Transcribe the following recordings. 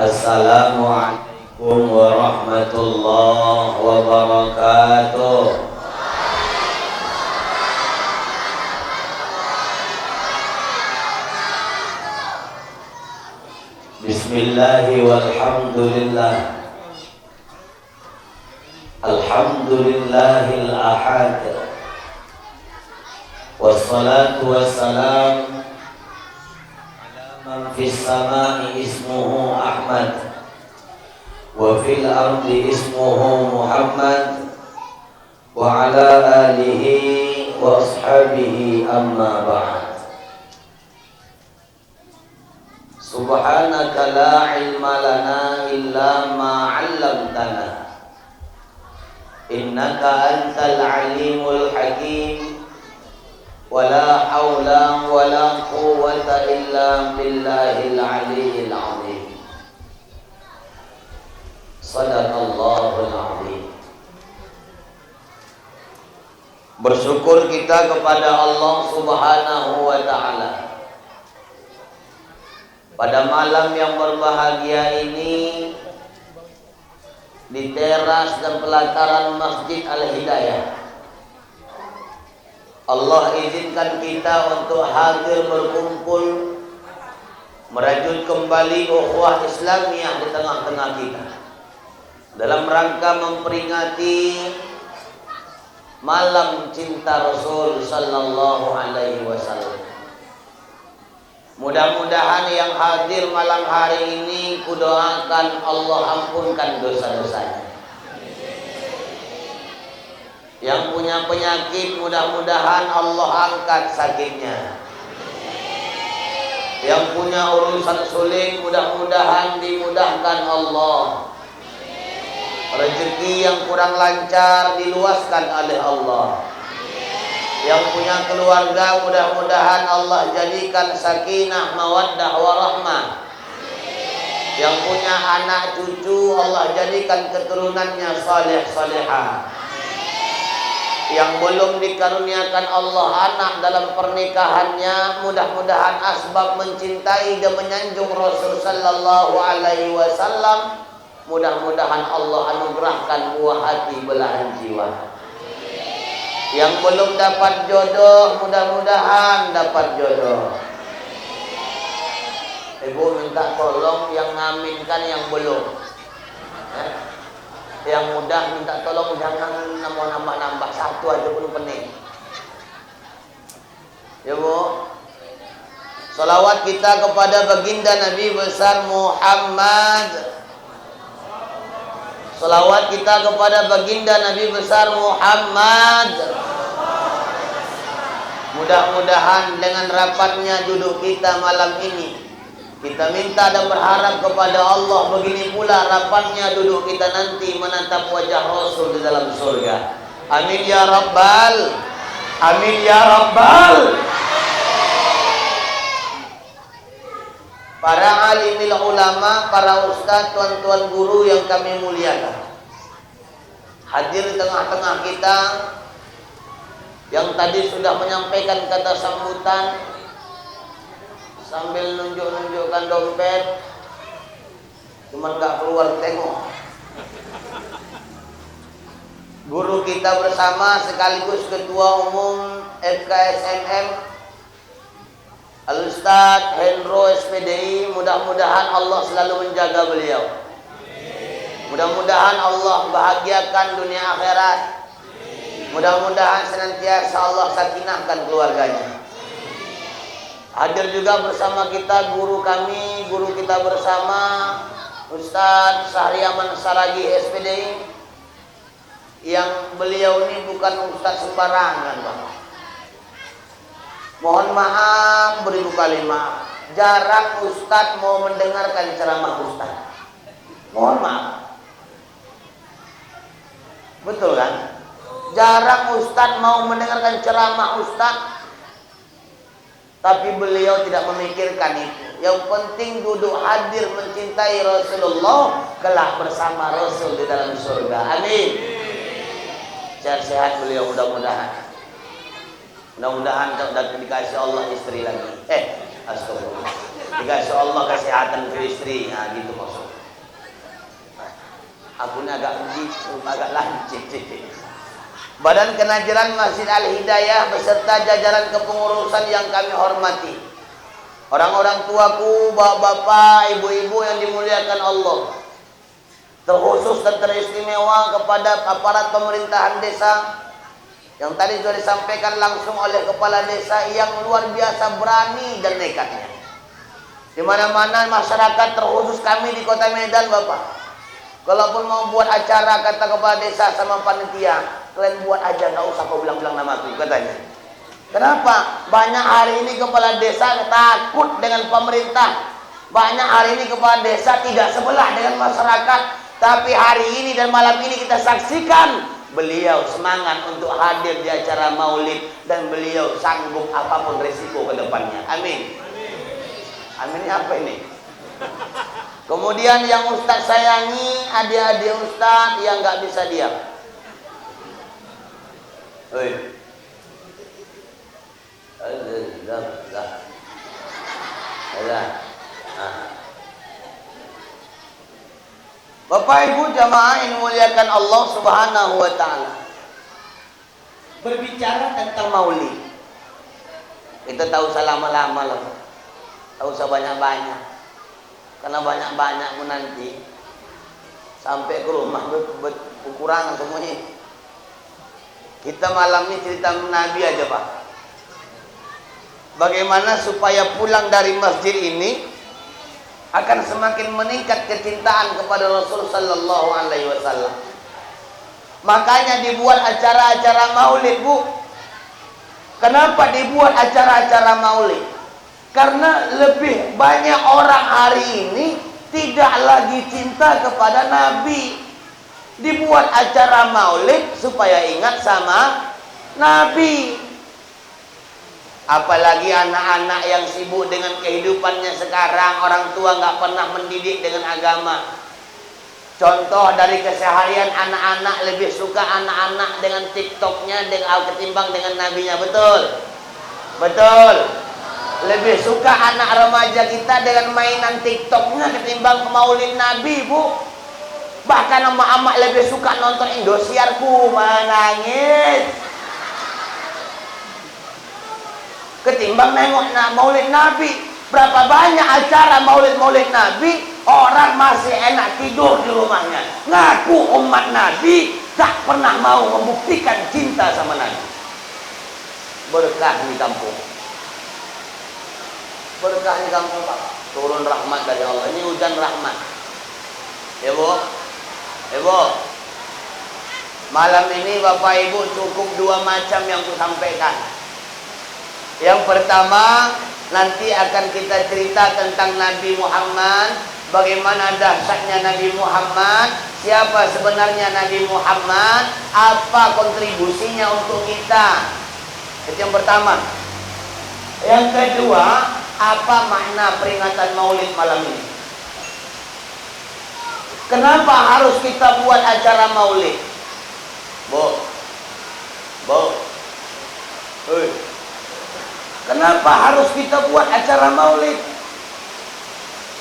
Assalamualaikum warahmatullahi wabarakatuh. Bismillahi walhamdulillah. Alhamdulillahil ahad. Wassalatu wassalam man fis samai ismuhu Ahmad wa fil ardi ismuhu Muhammad wa ala alihi wa ashabihi amma ba'd. Subhanaka la ilma lana illa ma 'allamtana innaka antal alimul hakim. Wala haula wala quwwata illa billahil aliyyil azim. Shadaqallahul azim. Bersyukur kita kepada Allah Subhanahu wa taala pada malam yang berbahagia ini di teras dan pelataran Masjid Al-Hidayah. Allah izinkan kita untuk hadir berkumpul merajut kembali ukhuwah Islamiyah di tengah-tengah kita dalam rangka memperingati malam cinta Rasul sallallahu alaihi wasallam. Mudah-mudahan yang hadir malam hari ini kudoakan Allah ampunkan dosa-dosanya. Yang punya penyakit mudah-mudahan Allah angkat sakitnya. Yang punya urusan sulit mudah-mudahan dimudahkan Allah. Rezeki yang kurang lancar diluaskan oleh Allah. Yang punya keluarga mudah-mudahan Allah jadikan sakinah, mawaddah, warahmah. Yang punya anak cucu Allah jadikan keturunannya saleh salehah. Yang belum dikaruniakan Allah anak dalam pernikahannya, mudah-mudahan asbab mencintai dan menyanjung Rasul sallallahu alaihi wasallam, mudah-mudahan Allah anugerahkan buah hati belahan jiwa. Yang belum dapat jodoh, mudah-mudahan dapat jodoh. Ibu minta tolong yang ngaminkan yang belum. Yang mudah minta tolong jangan nambah-nambah, satu aja pun pening. Ya Bu. Salawat kita kepada baginda Nabi besar Muhammad. Salawat kita kepada baginda Nabi besar Muhammad. Mudah-mudahan dengan rapatnya duduk kita malam ini, kita minta dan berharap kepada Allah begini pula rapatnya duduk kita nanti menatap wajah Rasul di dalam surga. Amin ya Rabbal. Amin ya Rabbal. Para alimil ulama, para ustaz, tuan-tuan guru yang kami muliakan, hadir di tengah-tengah kita yang tadi sudah menyampaikan kata sambutan sambil nunjuk-nunjukkan dompet, cuman gak keluar tengok. Guru kita bersama sekaligus Ketua Umum FKSMM Al-Ustaz Hendro SPDI, mudah-mudahan Allah selalu menjaga beliau. Mudah-mudahan Allah bahagiakan dunia akhirat. Mudah-mudahan senantiasa Allah sakinahkan keluarganya. Hadir juga bersama kita guru kami, guru kita bersama Ustaz Sahriaman Saragi SPDI, yang beliau ini bukan ustaz sembarangan, Pak. Mohon maaf beribu kali maaf, jarang ustaz mau mendengarkan ceramah ustaz. Mohon maaf. Betul kan? Jarang ustaz mau mendengarkan ceramah ustaz, tapi beliau tidak memikirkan itu. Yang penting duduk hadir mencintai Rasulullah, kelak bersama Rasul di dalam surga. Amin. Sehat-sehat beliau mudah-mudahan. Mudah-mudahan dikasih Allah istri lagi. Astagfirullah. Dikasih Allah kesehatan ke istri. Nah, gitu maksud. Aku ini agak lancip. Badan Kenajaran Masjid Al-Hidayah beserta jajaran kepengurusan yang kami hormati. Orang-orang tuaku, bapak-bapak, ibu-ibu yang dimuliakan Allah. Terkhusus dan teristimewa kepada aparat pemerintahan desa yang tadi sudah disampaikan langsung oleh kepala desa yang luar biasa berani dan nekatnya. Di mana-mana masyarakat terkhusus kami di Kota Medan, Bapak. Kalaupun mau buat acara, kata kepala desa sama panitia, kalian buat aja, nggak usah kau bilang-bilang namaku, katanya. Kenapa? Banyak hari ini kepala desa takut dengan pemerintah. Banyak hari ini kepala desa tidak sebelah dengan masyarakat. Tapi hari ini dan malam ini kita saksikan beliau semangat untuk hadir di acara maulid dan beliau sanggup apapun resiko ke depannya. Amin. Amin ini apa ini? Kemudian yang Ustadz sayangi, adik-adik Ustadz yang nggak bisa diam. Oi. Bapak Ibu jamaah yang dimuliakan Allah Subhanahu wa taala. Berbicara tentang maulid. Kita tahu usah lama-lama lah. Tahu usah banyak-banyak. Karena banyak-banyak nanti sampai ke rumah berkurangan semuanya. Kita malam ini cerita Nabi aja, Pak. Bagaimana supaya pulang dari masjid ini akan semakin meningkat kecintaan kepada Rasul sallallahu alaihi wasallam. Makanya dibuat acara-acara maulid, Bu. Kenapa dibuat acara-acara maulid? Karena lebih banyak orang hari ini tidak lagi cinta kepada Nabi. Dibuat acara maulid supaya ingat sama Nabi. Apalagi anak-anak yang sibuk dengan kehidupannya sekarang, orang tua nggak pernah mendidik dengan agama. Contoh dari keseharian anak-anak lebih suka anak-anak dengan TikToknya ketimbang dengan nabinya, betul? Betul. Lebih suka anak remaja kita dengan mainan TikToknya ketimbang maulid Nabi, Bu. Bahkan emak-emak lebih suka nonton Indosiar, Bu, menangis ketimbang nengok maulid Nabi. Berapa banyak acara maulid Nabi, orang masih enak tidur di rumahnya. Ngaku umat Nabi tak pernah mau membuktikan cinta sama Nabi. Berkah di kampung. Berkah di kampung, Pak. Turun rahmat dari Allah. Ini hujan rahmat. Ya, Bu. Ya, Bu. Malam ini Bapak Ibu cukup dua macam yang aku sampaikan. Yang pertama, nanti akan kita cerita tentang Nabi Muhammad, bagaimana dahsyatnya Nabi Muhammad, siapa sebenarnya Nabi Muhammad, apa kontribusinya untuk kita. Itu yang pertama. Yang kedua, apa makna peringatan Maulid malam ini? Kenapa harus kita buat acara Maulid? Bu. Kenapa harus kita buat acara maulid?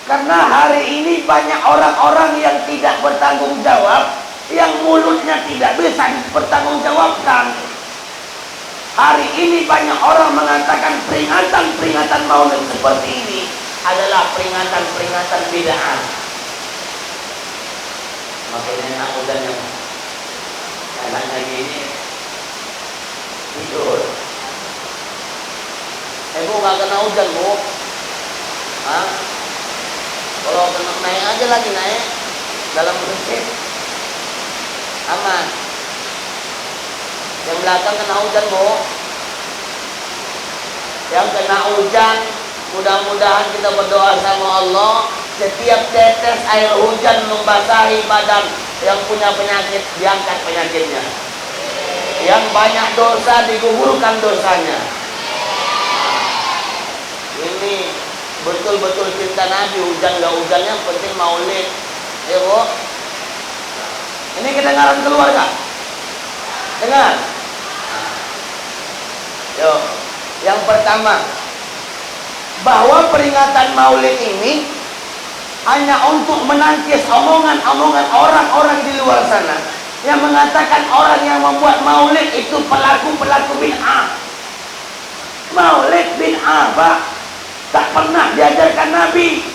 Karena hari ini banyak orang-orang yang tidak bertanggung jawab, yang mulutnya tidak bisa dipertanggungjawabkan. Hari ini banyak orang mengatakan peringatan maulid seperti ini adalah peringatan bid'ah. Makin enak udahnya. Anaknya gini tidur. Bu, gak kena hujan, Bu. Hah? Kalau kena naik aja lagi naik dalam masjid. Aman. Yang belakang kena hujan, Bu. Yang kena hujan, mudah-mudahan kita berdoa sama Allah, setiap tetes air hujan membasahi badan yang punya penyakit, diangkat penyakitnya. Yang banyak dosa digugurkan dosanya. Ini betul-betul cinta Nabi, hujan gak hujan yang penting maulid. Ya, Bu. Ini kedengaran keluar gak? Dengar? Yo. Yang pertama, bahwa peringatan Maulid ini hanya untuk menangkis omongan-omongan orang-orang di luar sana yang mengatakan orang yang membuat Maulid itu pelaku-pelaku bid'ah. Maulid bid'ah, Pak. Tak pernah diajarkan Nabi.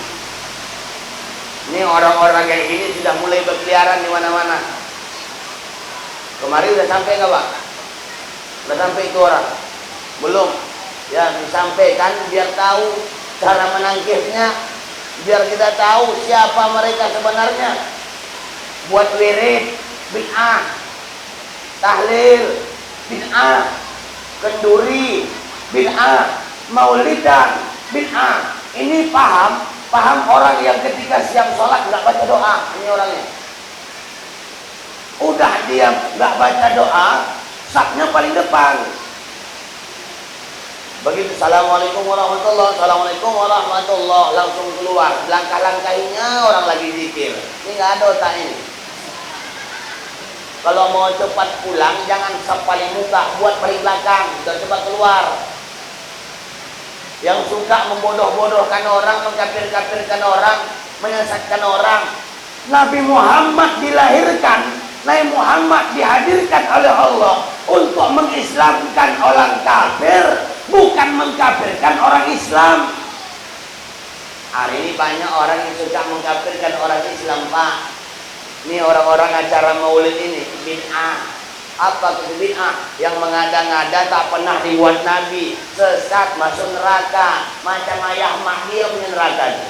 Ini orang-orang kayak gini sudah mulai berkeliaran di mana-mana. Kemarin udah sampai nggak, Pak? Udah sampai itu orang? Belum. Ya, disampaikan biar tahu cara menangkisnya, biar kita tahu siapa mereka sebenarnya. Buat wirid bid'ah, tahlil bid'ah, kenduri bid'ah, maulidan bid'ah. Ini paham orang yang ketika siang sholat nggak baca doa. Ini orangnya. Udah dia nggak baca doa, saknya paling depan. Begitu assalamualaikum warahmatullah, assalamualaikum warahmatullah, langsung keluar. Langkah-langkahnya orang lagi zikir. Ini nggak ada otak ini. Kalau mau cepat pulang, jangan paling muka, buat paling belakang, dan cepat keluar. Yang suka membodoh-bodohkan orang, mengkafir-kafirkan orang, menyesatkan orang. Nabi Muhammad dilahirkan, Nabi Muhammad dihadirkan oleh Allah untuk mengislamkan orang kafir, bukan mengkafirkan orang Islam. Hari ini banyak orang yang suka mengkafirkan orang Islam, Pak. Ini orang-orang acara maulid ini bid'ah. Apa itu bid'ah? Yang mengada-ngada tak pernah dibuat Nabi, sesat, masuk neraka, macam ayah Mahdi punya neraka.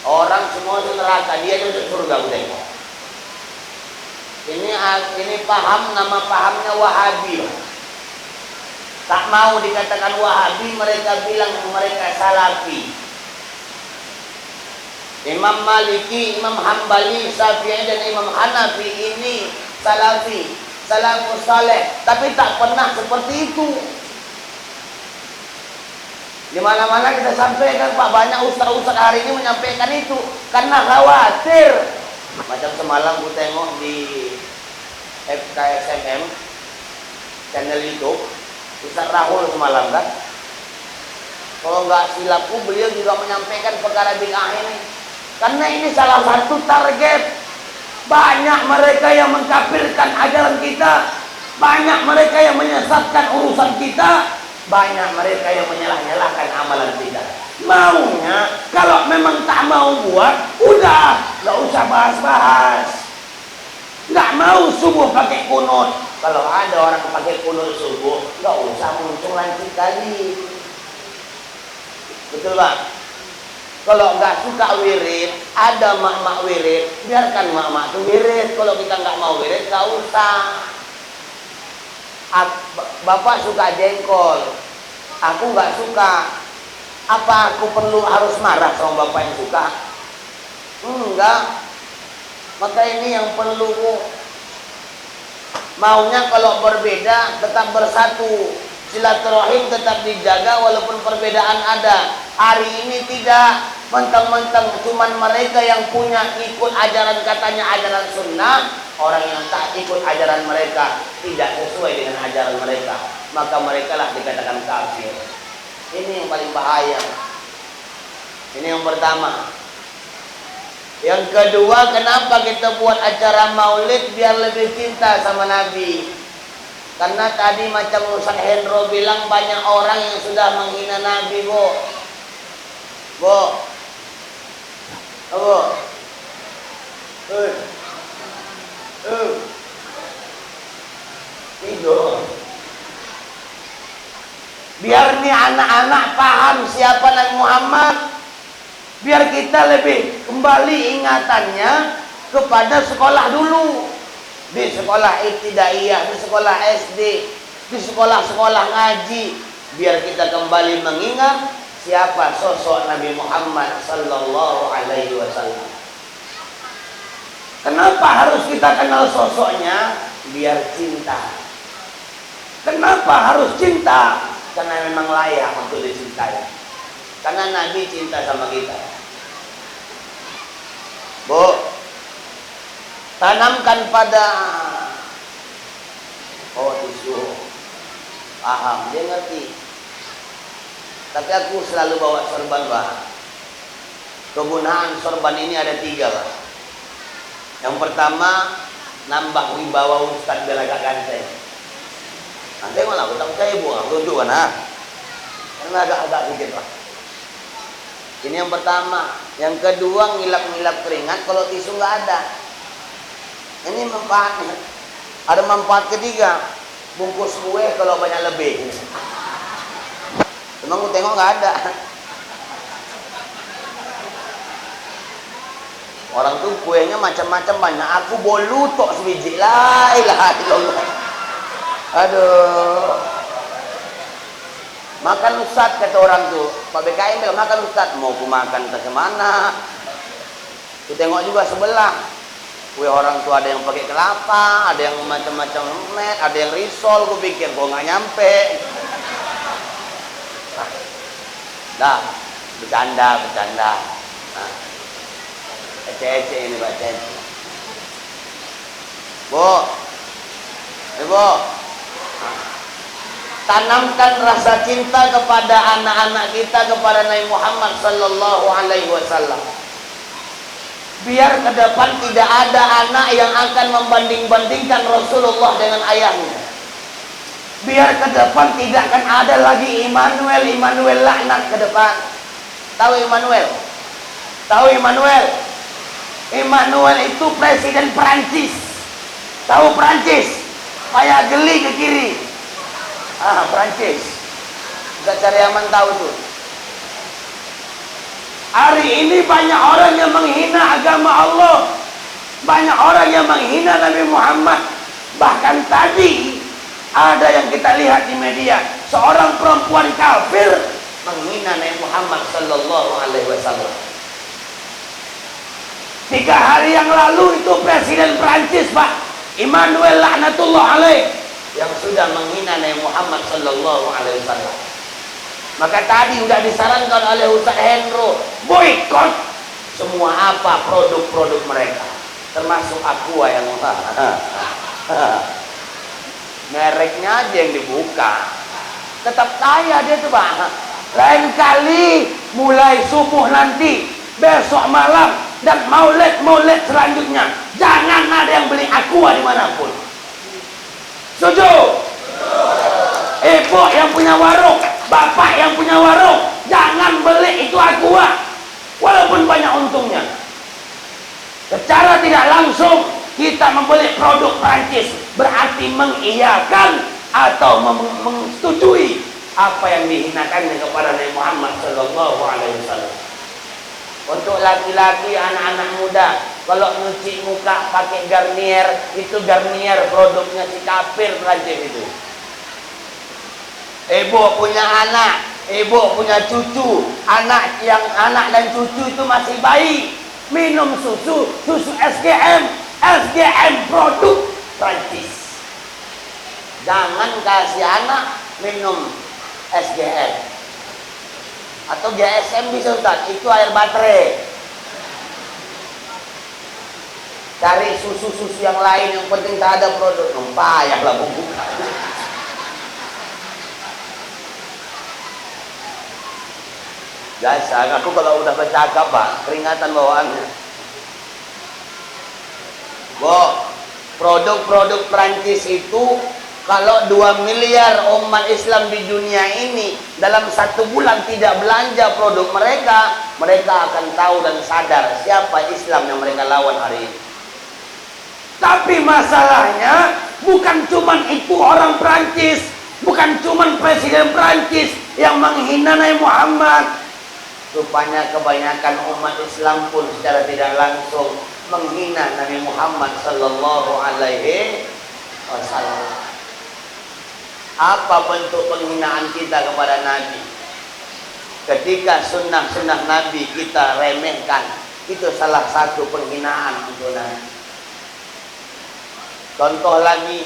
Orang semua itu neraka, dia itu surga. Tengok. Ini paham, nama pahamnya Wahabi. Tak mau dikatakan Wahabi, mereka bilang mereka Salafi. Imam Maliki, Imam Hambali, Syafi'i dan Imam Hanafi ini Salafi, salafus saleh, tapi tak pernah seperti itu. Di mana-mana kita sampaikan, Pak, banyak ustaz-ustaz hari ini menyampaikan itu karena khawatir. Macam semalam aku tengok di FKSMM channel YouTube, Ustaz Rahul semalam kan. Kalau nggak silapku, beliau juga menyampaikan perkara bid'ah ini. Karena ini salah satu target. Banyak mereka yang mengkafirkan ajaran kita, banyak mereka yang menyesatkan urusan kita, banyak mereka yang menyalah-nyalahkan amalan kita. Maunya kalau memang tak mau buat, udah nggak usah bahas-bahas. Nggak mau subuh pakai kunut. Kalau ada orang pakai kunut subuh, nggak usah muncul lanjut kali. Betul, Pak? Kalau nggak suka wirid, ada mak-mak wirid, biarkan mak-mak tuh wirid. Kalau kita nggak mau wirid, nggak usah. Bapak suka jengkol, aku nggak suka. Apa aku perlu harus marah sama bapak yang suka? Enggak. Maka ini yang perlu. Maunya kalau berbeda tetap bersatu. Silaturahim tetap dijaga walaupun perbedaan ada. Hari ini tidak, mentang-mentang cuman mereka yang punya ikut ajaran, katanya ajaran sunnah. Orang yang tak ikut ajaran mereka, tidak sesuai dengan ajaran mereka, maka mereka lah dikatakan kafir. Ini yang paling bahaya. Ini yang pertama. Yang kedua, kenapa kita buat acara maulid? Biar lebih cinta sama Nabi. Karena tadi macam Ustaz Hendro bilang, banyak orang yang sudah menghina Nabi, Bu. Tidur. Biar nih anak-anak paham siapa Nabi Muhammad. Biar kita lebih kembali ingatannya kepada sekolah dulu. Di sekolah ibtidaiyah, di sekolah SD, di sekolah-sekolah ngaji, biar kita kembali mengingat siapa sosok Nabi Muhammad sallallahu alaihi wasallam. Kenapa harus kita kenal sosoknya? Biar cinta. Kenapa harus cinta? Karena memang layak untuk dicintai. Karena Nabi cinta sama kita. Bu, tanamkan pada tisu. Paham, dia ngerti. Tapi aku selalu bawa sorban, Pak. Kegunaan sorban ini ada 3, Pak. Yang pertama, nambah wibawa Ustaz biar agak ganteng. Nanti malah aku tak percaya buang, tunjukkan karena agak-agak sedikit, Pak. Ini yang pertama. Yang kedua, ngilap-ngilap keringat kalau tisu nggak ada. Ini manfaatnya. Ada manfaat ketiga, bungkus kue kalau banyak lebih. Emang aku tengok nggak ada. Orang tuh kuenya macam-macam banyak. Aku bolu tok sebiji. La ilaha illallah. Aduh. Makan Ustaz kata orang tuh. Pak BKM bilang makan Ustaz. Mau ku makan ke mana? Ku tengok juga sebelah. Kue orang tuh ada yang pakai kelapa, ada yang macam-macam net, ada yang risol. Ku pikir kok nggak nyampe. Dah, bercanda. Nah, ece-ece ini Pak Ece. Bu, Ibu, tanamkan rasa cinta kepada anak-anak kita kepada Nabi Muhammad sallallahu alaihi wasallam. Biar ke depan tidak ada anak yang akan membanding-bandingkan Rasulullah dengan ayahnya. Biar ke depan tidak akan ada lagi Immanuel laknat ke depan. Tahu Immanuel? Immanuel itu presiden Perancis. Tahu Perancis? Payah geli ke kiri. Perancis. Kita cari aman tahu tuh. Hari ini banyak orang yang menghina agama Allah. Banyak orang yang menghina Nabi Muhammad. Bahkan tadi ada yang kita lihat di media, seorang perempuan kafir menghina Nabi Muhammad sallallahu alaihi wasallam. 3 hari yang lalu itu presiden Perancis, Pak, Immanuel laknatullah alaih, yang sudah menghina Nabi Muhammad sallallahu alaihi wasallam. Maka tadi sudah disarankan oleh Ustaz Hendro, boikot semua apa produk-produk mereka, termasuk Aqua yang mereknya aja yang dibuka. Tetap kaya dia tuh, Pak. Lain kali mulai subuh nanti, besok malam, dan maulid selanjutnya, jangan ada yang beli Aqua dimanapun. Setuju? Ibu yang punya warung, bapak yang punya warung, jangan beli itu Aqua, walaupun banyak untungnya. Secara tidak langsung kita membeli produk Prancis berarti mengiyakan atau menyetujui apa yang dihinakannya kepada Nabi Muhammad sallallahu alaihi wasallam. Untuk laki-laki, anak-anak muda, kalau nyuci muka pakai Garnier, itu Garnier produknya si kafir Prancis itu. Ibu punya anak, ibu punya cucu, anak dan cucu itu masih bayi, minum susu SGM produk Prancis. Jangan kasih anak minum SGM atau GSM bisa Ustaz, itu air baterai. Cari susu-susu yang lain yang penting tak ada produk. Payah lah buka. Biasa, aku kalau udah bercakap, Pak, keringatan bawaannya. Produk-produk Prancis itu kalau 2 miliar umat Islam di dunia ini dalam 1 bulan tidak belanja produk mereka, mereka akan tahu dan sadar siapa Islam yang mereka lawan hari ini. Tapi masalahnya bukan cuman itu orang Prancis, bukan cuman presiden Prancis yang menghina Nabi Muhammad. Rupanya kebanyakan umat Islam pun secara tidak langsung menghina Nabi Muhammad sallallahu alaihi wasallam. Apa bentuk penghinaan kita kepada Nabi? Ketika sunnah-sunnah Nabi kita remehkan, itu salah satu penghinaan untuk Nabi. Contoh lagi,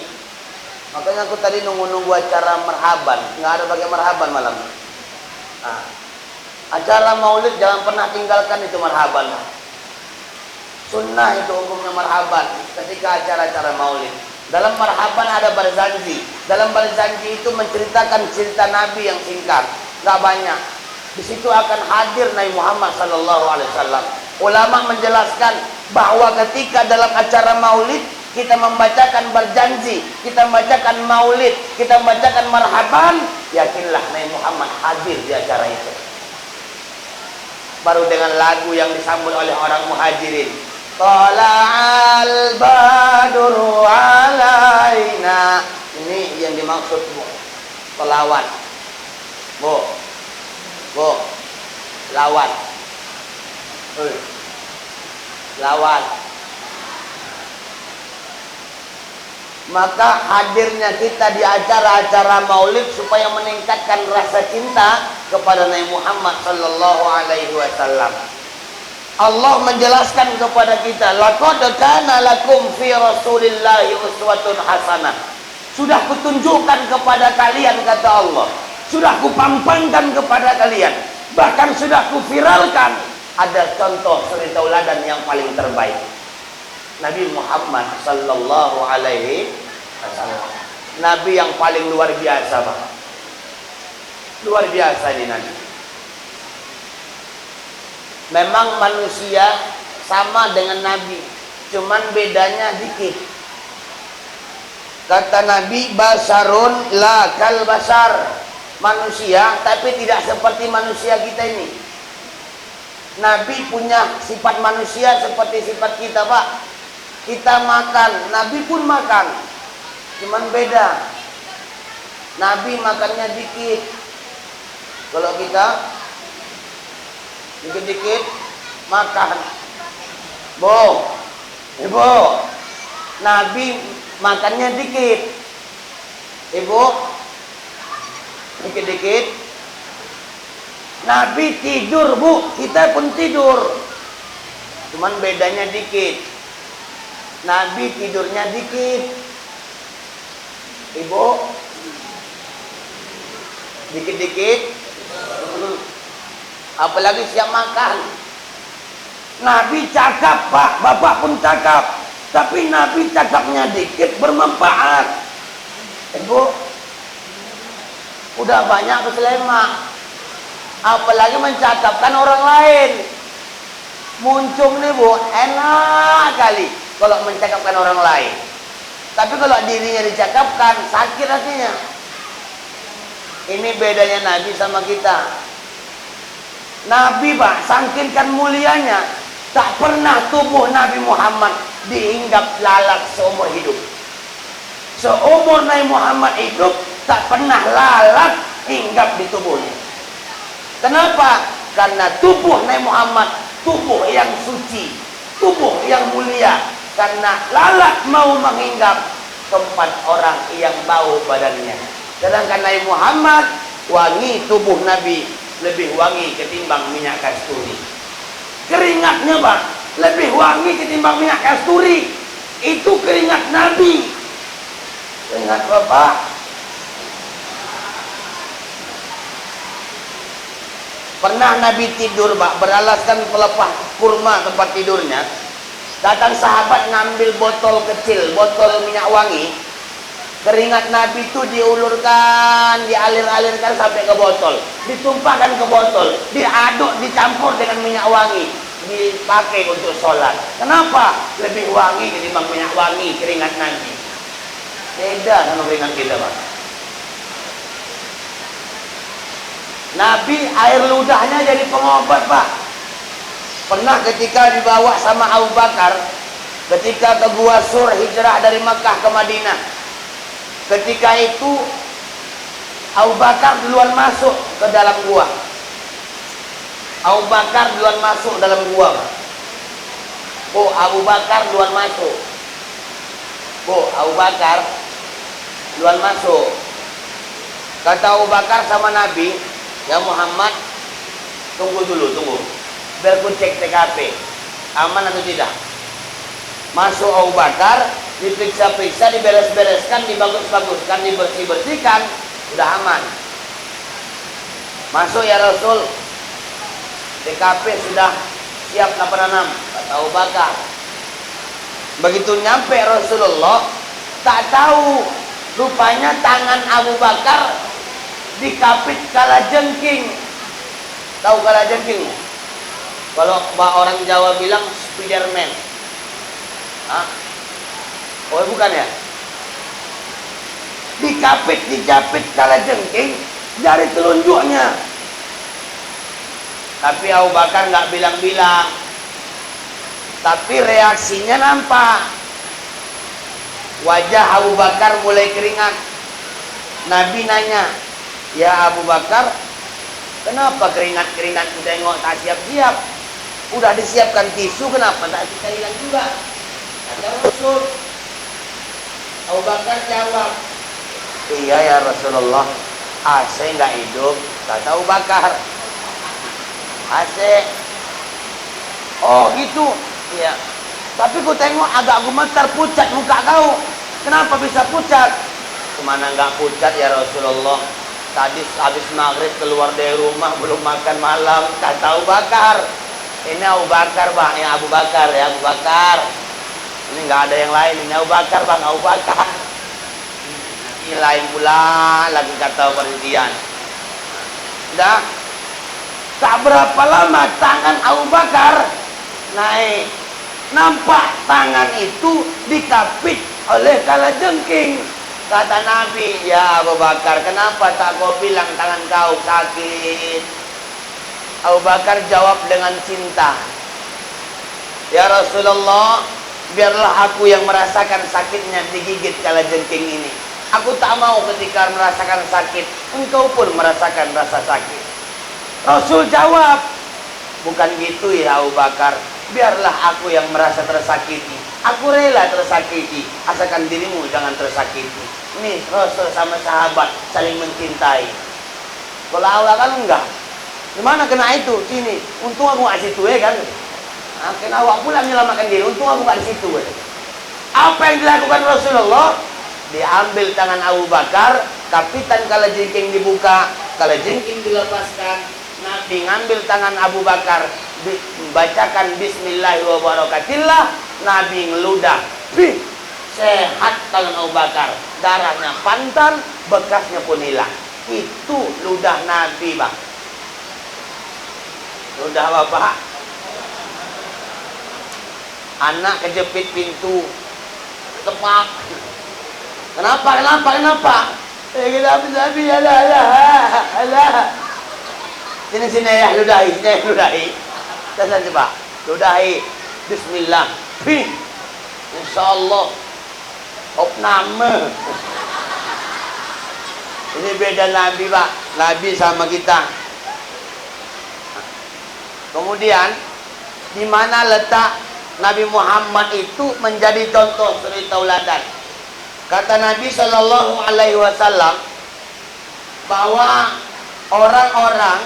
makanya aku tadi nunggu acara marhaban, nggak ada pakai marhaban malam. Acara maulid jangan pernah tinggalkan itu marhaban. Sunnah itu hukumnya marhaban ketika acara-acara maulid. Dalam marhaban ada barzanji. Dalam barzanji itu menceritakan cerita Nabi yang singkat, nggak banyak. Di situ akan hadir Nabi Muhammad sallallahu alaihi wasallam. Ulama menjelaskan bahwa ketika dalam acara maulid kita membacakan berjanji, kita membacakan maulid, kita membacakan marhaban, yakinlah Nabi Muhammad hadir di acara itu. Baru dengan lagu yang disambut oleh orang muhajirin. Tala'al badru alaina. Ini yang dimaksud, Bu. Pelawat. Bu. Lawat. Lawat. Maka hadirnya kita di acara-acara maulid supaya meningkatkan rasa cinta kepada Nabi Muhammad sallallahu alaihi wasallam. Allah menjelaskan kepada kita, laqad kana lakum fi rasulillahi uswatun hasanah. Sudah kutunjukkan kepada kalian, kata Allah. Sudah kupampangkan kepada kalian. Bahkan sudah kuviralkan. Ada contoh suri tauladan yang paling terbaik. Nabi Muhammad sallallahu alaihi wasallam. Nabi yang paling luar biasa, Pak. Luar biasa ini Nabi. Memang manusia sama dengan Nabi, cuman bedanya dikit. Kata Nabi, basarun la kal basar. Manusia tapi tidak seperti manusia kita ini. Nabi punya sifat manusia seperti sifat kita, Pak. Kita makan, Nabi pun makan, cuman beda. Nabi makannya dikit. Kalau kita dikit-dikit makan. Ibu, Nabi makannya dikit. Ibu, dikit-dikit. Nabi tidur, Bu, kita pun tidur, cuman bedanya dikit. Nabi tidurnya dikit. Ibu, dikit-dikit. Apalagi siap makan. Nabi cakap, Pak, Bapak pun cakap, tapi Nabi cakapnya dikit bermanfaat. Ibu, udah banyak keselema, apalagi mencakapkan orang lain. Muncung nih, Bu, enak kali kalau mencakapkan orang lain. Tapi kalau dirinya dicakapkan, sakit hatinya. Ini bedanya Nabi sama kita. Nabi, Pak, sangkinkan mulianya, tak pernah tubuh Nabi Muhammad dihinggap lalat seumur hidup. Seumur Nabi Muhammad hidup, tak pernah lalat hinggap di tubuhnya. Kenapa? Karena tubuh Nabi Muhammad tubuh yang suci, tubuh yang mulia. Karena lalat mau menghinggap tempat orang yang bau badannya. Sedangkan Nabi Muhammad wangi, tubuh Nabi lebih wangi ketimbang minyak kasturi. Keringatnya, Pak, lebih wangi ketimbang minyak kasturi. Itu keringat Nabi. Keringat Bapak. Pernah Nabi tidur, Pak, beralaskan pelepah kurma tempat tidurnya. Datang sahabat ngambil botol kecil, botol minyak wangi. Keringat Nabi itu diulurkan, dialir-alirkan sampai ke botol, ditumpahkan ke botol, diaduk, dicampur dengan minyak wangi, dipakai untuk sholat. Kenapa? Lebih wangi ketimbang minyak wangi keringat Nabi. Beda sama keringat kita, Pak. Nabi air ludahnya jadi pengobat, Pak. Pernah ketika dibawa sama Abu Bakar, ketika ke Gua Sur hijrah dari Makkah ke Madinah. Ketika itu Abu Bakar duluan masuk ke dalam gua. Abu Bakar duluan masuk dalam gua. Oh, Abu Bakar duluan masuk. Oh, Abu Bakar duluan masuk. Kata Abu Bakar sama Nabi, ya Muhammad, tunggu dulu, tunggu. Biar ku cek TKP, aman atau tidak. Masuk Abu Bakar, diperiksa-periksa, diberes-bereskan, dibagus-baguskan, dibersih-bersihkan, udah aman. Masuk ya Rasul, TKP sudah siap 86, kata Abu Bakar. Begitu nyampe Rasulullah, tak tahu, rupanya tangan Abu Bakar dikapit kala jengking. Tahu kalajengking? Kalau orang Jawa bilang Spiderman. Hah? Oh bukan ya? Dijapit kalajengking dari telunjuknya. Tapi Abu Bakar nggak bilang-bilang. Tapi reaksinya nampak. Wajah Abu Bakar mulai keringat. Nabi nanya, ya Abu Bakar, kenapa keringat-keringat tengok tak siap-siap? Udah disiapkan tisu, kenapa tak kita hilang juga? Kata Rasul. Abu Bakar jawab, iya ya Rasulullah, AC nggak hidup. Kata Abu Bakar, AC. Oh gitu. Iya. Tapi ku tengok agak gemetar, pucat muka kau. Kenapa bisa pucat? Kemana nggak pucat ya Rasulullah? Tadi habis maghrib keluar dari rumah belum makan malam. Kata Abu Bakar. Ini Abu Bakar bang, ya Abu Bakar ya Abu Bakar. Ini nggak ada yang lain. Ini Abu Bakar bang, Abu Bakar. Ini lain pula lagi kata perhentian. Dah. Tak berapa lama tangan Abu Bakar naik. Nampak tangan itu dikapit oleh kalajengking. Kata Nabi, ya Abu Bakar, kenapa tak kau bilang tangan kau sakit? Abu Bakar jawab dengan cinta, ya Rasulullah, biarlah aku yang merasakan sakitnya digigit kalajengking ini. Aku tak mau ketika merasakan sakit, engkau pun merasakan rasa sakit. Rasul jawab, bukan gitu ya Abu Bakar, biarlah aku yang merasa tersakiti. Aku rela tersakiti, asalkan dirimu jangan tersakiti. Nih Rasul sama sahabat saling mencintai. Kalau Allah kan enggak. Gimana kena itu? Sini. Untung aku nggak situ ya kan. Nah, kena awak pula menyelamatkan diri. Untung aku nggak di situ. Ya. Apa yang dilakukan Rasulullah? Diambil tangan Abu Bakar, kapitan kalajengking dibuka, kalajengking dilepaskan. Nabi ngambil tangan Abu Bakar, bacakan Bismillahirrahmanirrahim. Nabi ngeludah, sehat tangan Abu Bakar, darahnya pantal, bekasnya pun hilang. Itu ludah Nabi bang. Ludah bapak. Anak kejepit pintu, tepak. Kenapa? Nabi, alah. Sini ya, ludahi. Kita coba, ludahi. Bismillah. Insyaallah. Opname. Ini beda Nabi pak. Nabi sama kita. Kemudian di mana letak Nabi Muhammad itu menjadi contoh suri tauladan? Kata Nabi Shallallahu Alaihi Wasallam bahwa orang-orang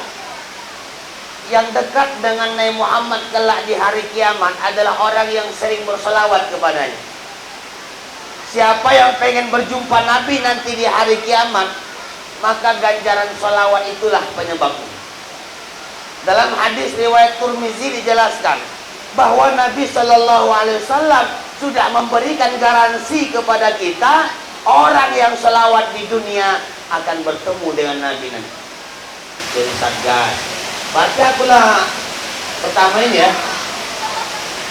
yang dekat dengan Nabi Muhammad kelak di hari kiamat adalah orang yang sering berselawat kepadanya. Siapa yang pengen berjumpa Nabi nanti di hari kiamat, maka ganjaran selawat itulah penyebabnya. Dalam hadis riwayat Tirmizi dijelaskan bahwa Nabi Shallallahu Alaihi Wasallam sudah memberikan garansi kepada kita, orang yang selawat di dunia akan bertemu dengan Nabi nanti. Jadi satgas. Baca pula pertama ini ya.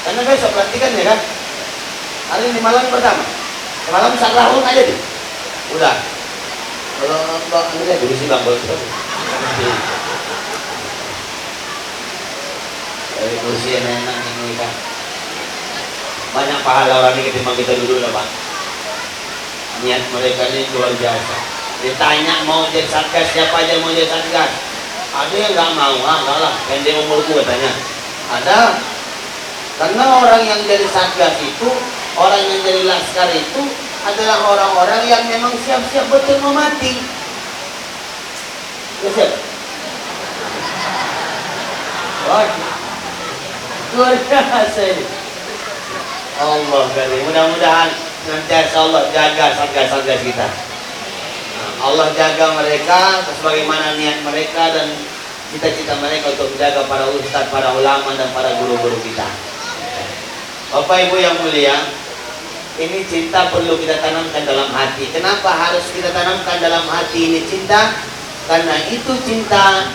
Karena besok perhatikan ya kan. Hari ini malam pertama. Malam sakrahun aja deh. Udah. Kalau ini saya dulu sih bang. Dari kursi yang enak ini kan. Banyak pahala orang ini ketimbang kita dulu lah pak. Niat mereka ini luar biasa. Ditanya mau jadi satgas, siapa aja mau jadi satgas? Ada yang nggak mau, enggak lah, pendek umurku katanya. Ada. Karena orang yang jadi satgas itu, orang yang jadi laskar itu adalah orang-orang yang memang siap-siap betul mau mati. Ya, siap. Wah, luar biasa ini. Allah kali, mudah-mudahan nanti Allah jaga satgas-satgas kita. Allah jaga mereka sebagaimana niat mereka dan cita-cita mereka untuk menjaga para ustadz, para ulama dan para guru-guru kita. Bapak Ibu yang mulia, ini cinta perlu kita tanamkan dalam hati. Kenapa harus kita tanamkan dalam hati ini cinta? Karena itu cinta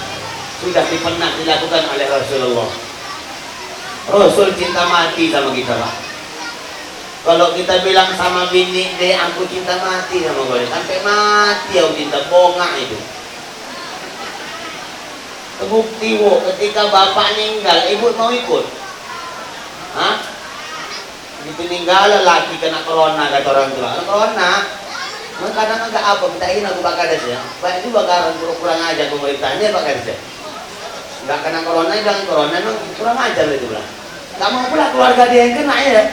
sudah pernah dilakukan oleh Rasulullah. Rasul cinta mati sama kita, Pak. Kalau kita bilang sama bini, deh aku cinta mati sama gue, sampai mati aku cinta, bongak itu. Terbukti ketika bapak meninggal, ibu mau ikut? Hah? Itu meninggal lelaki kena corona, kata orang tua. Corona, kadang agak apa, kita ingin aku bakal ada ya. Banyak juga bakaran kurang aja pemerintahnya bakal ada. Enggak kena corona, bilang corona memang kurang ajar itu bilang. Gak mau pula keluarga dia yang kena ya.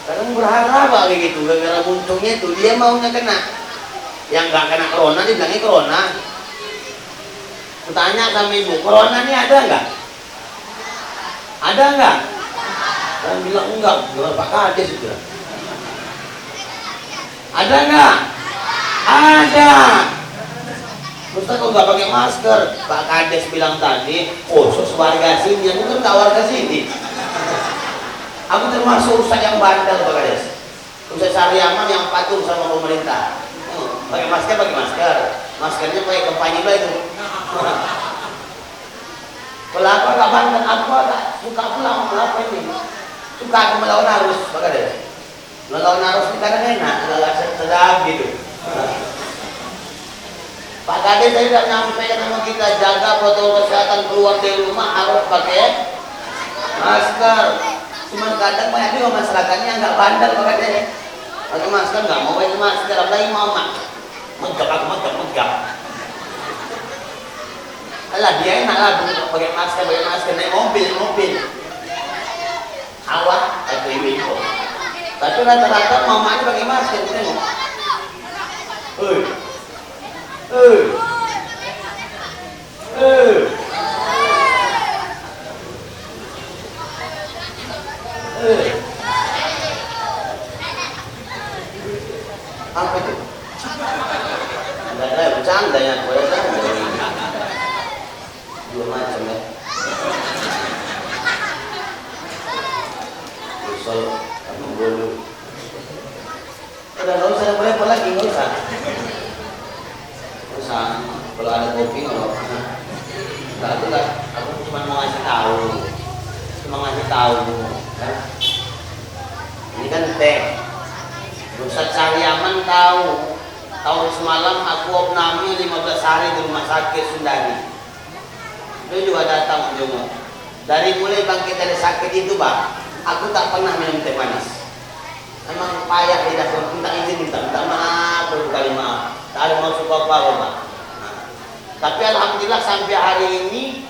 Kadang berharap kayak gitu, gara-gara untungnya itu dia maunya kena. Yang nggak kena corona dibilangnya corona. Kutanya sama ibu, corona ini ada nggak? Ada nggak? Orang bilang enggak, Pak Kades itu. Ada nggak? Ada. Ustaz kok nggak pakai masker? Pak Kades bilang tadi, khusus warga sini, aku kan nggak warga sini. Aku termasuk ustaz yang bandel, Pak Kades. Ustaz Saryaman yang patuh sama pemerintah. Pakai masker, maskernya pakai kampanye itu. Kalau aku agak bandel, aku agak suka pulang apa ini? Suka aku melawan arus, Pak Kades. Melawan arus ini kadang enak, agak sedap gitu. Pak Kades saya tidak nyampaikan sama kita, jaga protokol kesehatan, keluar dari rumah harus pakai masker. Cuman kadang banyak juga masyarakatnya nggak bandel Pak Kades. Pakai masker nggak mau pakai masker, apalagi mama. Megap. Alah dia enak lah pakai masker naik mobil. Awak atau ibu. Tapi rata-rata mamanya pakai masker, tengok. Apa itu? Enggak ada bercanda ya, boleh kan? Dua macam ya. Usul, kamu bolu. Udah nggak usah repot lagi, nggak usah. Kalau ada kopi nggak apa-apa. Enggak, aku cuma mau ngasih tahu. Kan? Ini kan teh. Ustaz Saryaman tahu. Tahun semalam aku opname 15 hari di rumah sakit Sundari. Dia juga datang menjenguk. Dari mulai bangkit dari sakit itu, Pak, aku tak pernah minum teh manis. Memang payah tidak minta izin, minta maaf, berkali maaf. Tak ada maksud apa-apa, Pak. Tapi alhamdulillah sampai hari ini,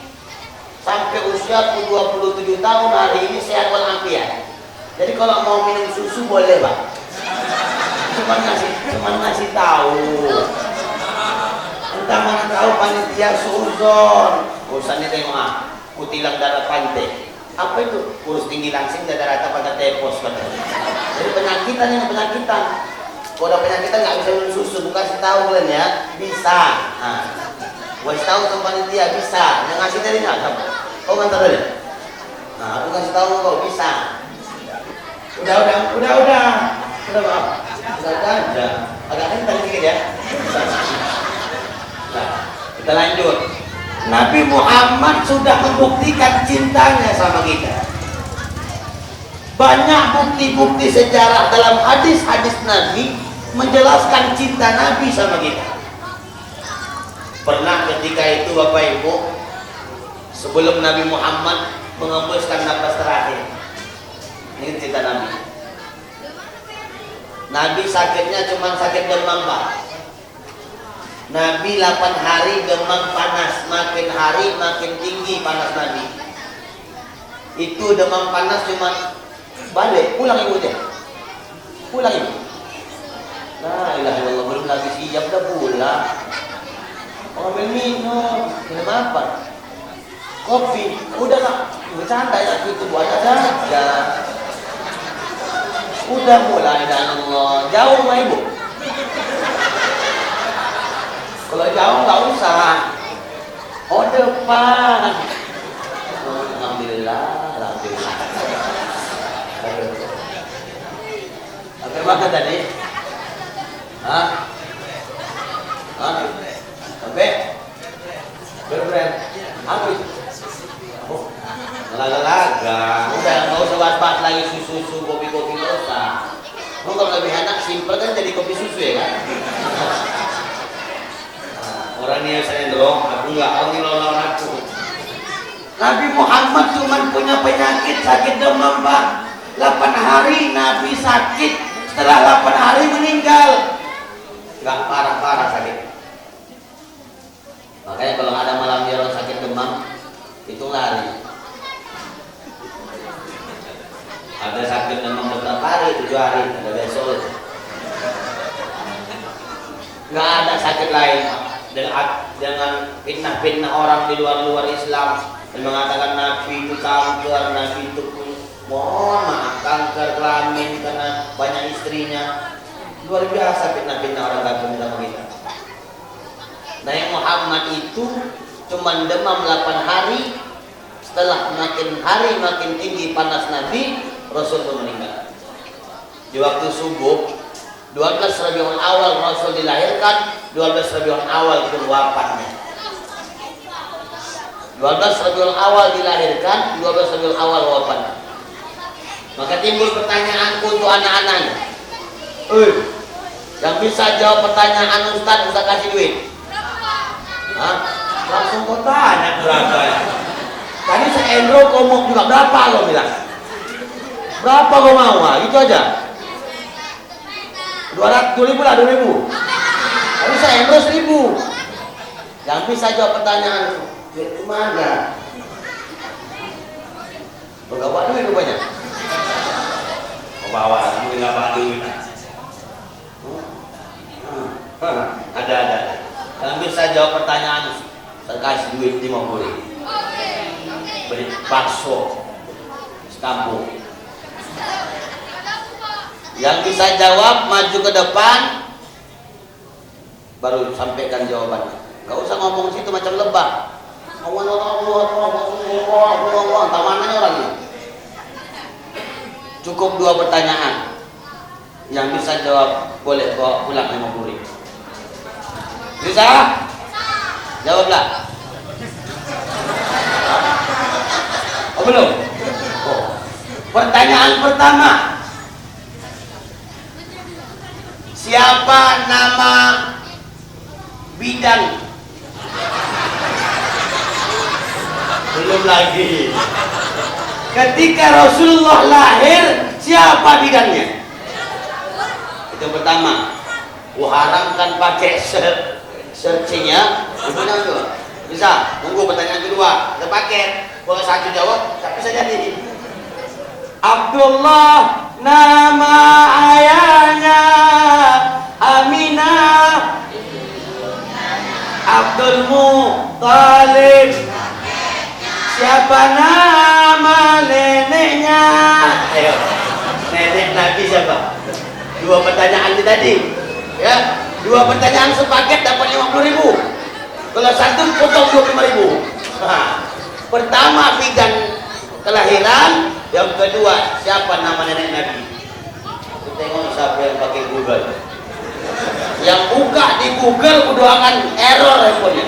sampai usia 27 tahun hari ini sehat walafiat. Jadi kalau mau minum susu boleh, Pak. Cuman ngasih tahu. Entah mana tahu panitia suzon. Urusannya tengok kutilang darah pantai. Apa itu? Kurus tinggi langsing dada rata pada tepos katanya. Jadi penyakitan. Kalau ada penyakitan nggak bisa minum susu, bukan kasih tahu kalian ya. Bisa. Nah, gua tahu sama panitia bisa. Yang ngasih tadi nggak? Kau ngantar tadi? Nah, aku kasih tahu kau bisa. Udah maaf. Udah. Agak kencang sedikit ya. Nah, kita lanjut. Nabi Muhammad sudah membuktikan cintanya sama kita. Banyak bukti-bukti sejarah dalam hadis-hadis Nabi menjelaskan cinta Nabi sama kita. Pernah ketika itu Bapak Ibu, sebelum Nabi Muhammad mengembuskan nafas terakhir, ini cerita Nabi. Nabi sakitnya cuma sakit demam, Pak. Nabi 8 hari demam panas, makin hari makin tinggi panas Nabi. Itu demam panas cuma balik, pulang ibu deh. Pulang ibu. La ilaha illallah, belum lagi siap dah pulang. Ambil minum apa? Kopi. Udah Kak, bercanda ya gitu buat aja. Udah mulai dan Allah. Jauh mah ibu. Kalau jauh nggak usah. Oh depan. Alhamdulillah. Apa makan tadi? Sampai? Berapa? Kagak. Udah nggak usah bahas-bahas lagi susu, kopi-kopi nggak usah. Kalau lebih enak simpel kan jadi kopi susu ya kan. Orangnya saya dorong, aku nggak tahu nih lawan aku. Nabi Muhammad cuma punya penyakit sakit demam Pak. 8 hari Nabi sakit, setelah 8 hari meninggal. Nggak parah-parah sakit. Makanya kalau ada malam dia orang sakit demam, itu lari. Ada sakit demam berapa hari, 7 hari, ada besok. Nggak ada sakit lain dengan fitnah-fitnah orang di luar Islam yang mengatakan Nabi itu kanker, Nabi itu mohon maaf kanker kelamin karena banyak istrinya. Luar biasa fitnah-fitnah orang kafir sama kita. Nabi Muhammad itu cuma demam 8 hari. Setelah makin hari makin tinggi panas Nabi, Rasul pun meninggal. Di waktu subuh 12 Rabiul Awal Rasul dilahirkan, 12 Rabiul Awal itu wafatnya. 12 Rabiul Awal dilahirkan, 12 Rabiul Awal wafatnya. Maka timbul pertanyaan untuk anak-anaknya. Yang bisa jawab pertanyaan Ustaz kasih duit. Hah? Langsung kau tanya berapa ya? Tadi se-Endro kau mau juga berapa lo bilang? Berapa kau mau? Gitu aja. 200.000 lah, 2.000. Tapi se-Endro 1.000. Yang bisa jawab pertanyaan duit kemana? Bawa duit rupanya. Bawa, kamu nggak bawa duit. Ada. Yang bisa jawab pertanyaan saya kasih duit 50.000. Beli bakso sekampung. Yang bisa jawab maju ke depan baru sampaikan jawabannya. Gak usah ngomong situ macam lebah. Tamanannya orangnya. Cukup 2 pertanyaan. Yang bisa jawab boleh bawa pulang 50.000. Bisa? Jawablah. Oh belum? Oh. Pertanyaan pertama. Siapa nama bidan? Belum lagi. Ketika Rasulullah lahir, siapa bidannya? Itu pertama. Haramkan pakai searching-nya. Bisa. Tunggu pertanyaan kedua. Kita pakai. Kalau satu jawab, tak bisa jadi. Abdullah nama ayahnya, Aminah, Abdul Muttalib. Siapa nama neneknya? Ayo. Nenek Nabi siapa? 2 pertanyaan tadi. Ya, 2 pertanyaan sepaket dapat 50.000. Kalau satu potong 25.000. Nah, pertama bidan kelahiran, yang kedua siapa nama nenek Nabi. Kita tengok siapa yang pakai Google. Yang buka di Google doakan error handphonenya.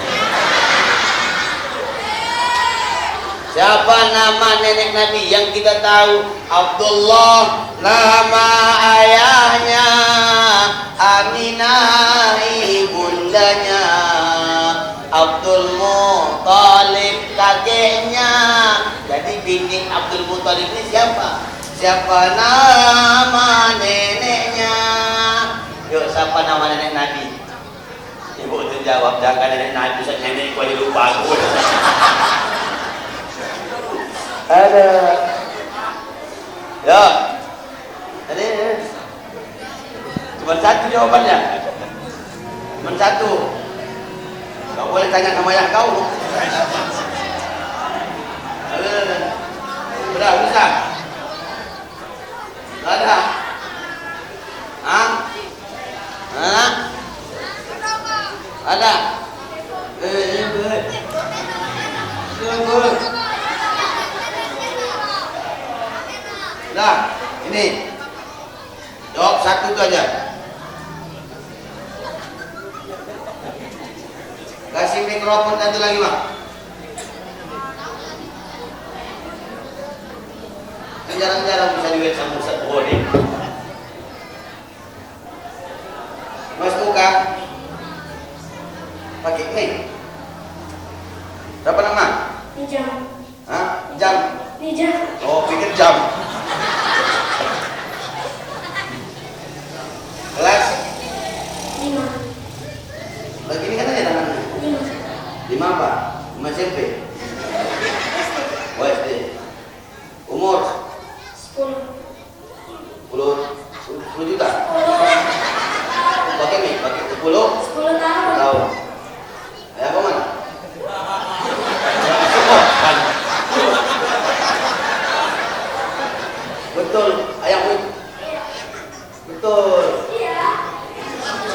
Siapa nama nenek Nabi? Yang kita tahu Abdullah nama ayahnya, Aminah ibundanya, Abdul Muttalib kakeknya. Jadi bini Abdul Muttalib ini siapa? Siapa nama neneknya? Yuk, siapa nama nenek Nabi? Ibu itu jawab, jangan nenek Nabi, nenek gua lupa aku. Ada. Ya. Tadi cuma satu jawabannya. Cuma satu. Kau boleh tanya sama ayah kau. Sudah bisa. Tidak ada. Hah? Hah? Ada. Nah, ini jawab satu itu aja. Kasih mikrofon satu lagi, Bang. Jarang-jarang bisa duit sama Ustaz Bodi. Mas Muka pakai nih. Berapa nama? Jam. Hah? Jam? Jam. Oh, pikir jam. Kelas? 5. Lagi ini kan ada tangannya. 5. 5 apa? 5 SMP? Oh, SD. Umur? 10. 10 juta? 10. Pakai nih, pakai 10? 10 tahun. Tahu. Ayah apa mana? Betul, ayah betul. Iya.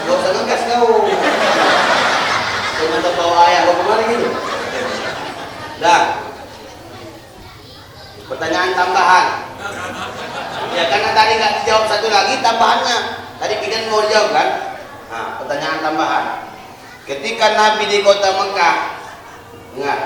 Gak usah ngegas kau. Cuma bawa ayah kau kemana gitu. Dah. Pertanyaan tambahan. Ya karena tadi nggak dijawab satu lagi tambahannya. Tadi Bidan mau dijawab kan? Nah, pertanyaan tambahan. Ketika Nabi di kota Mekah, ingat.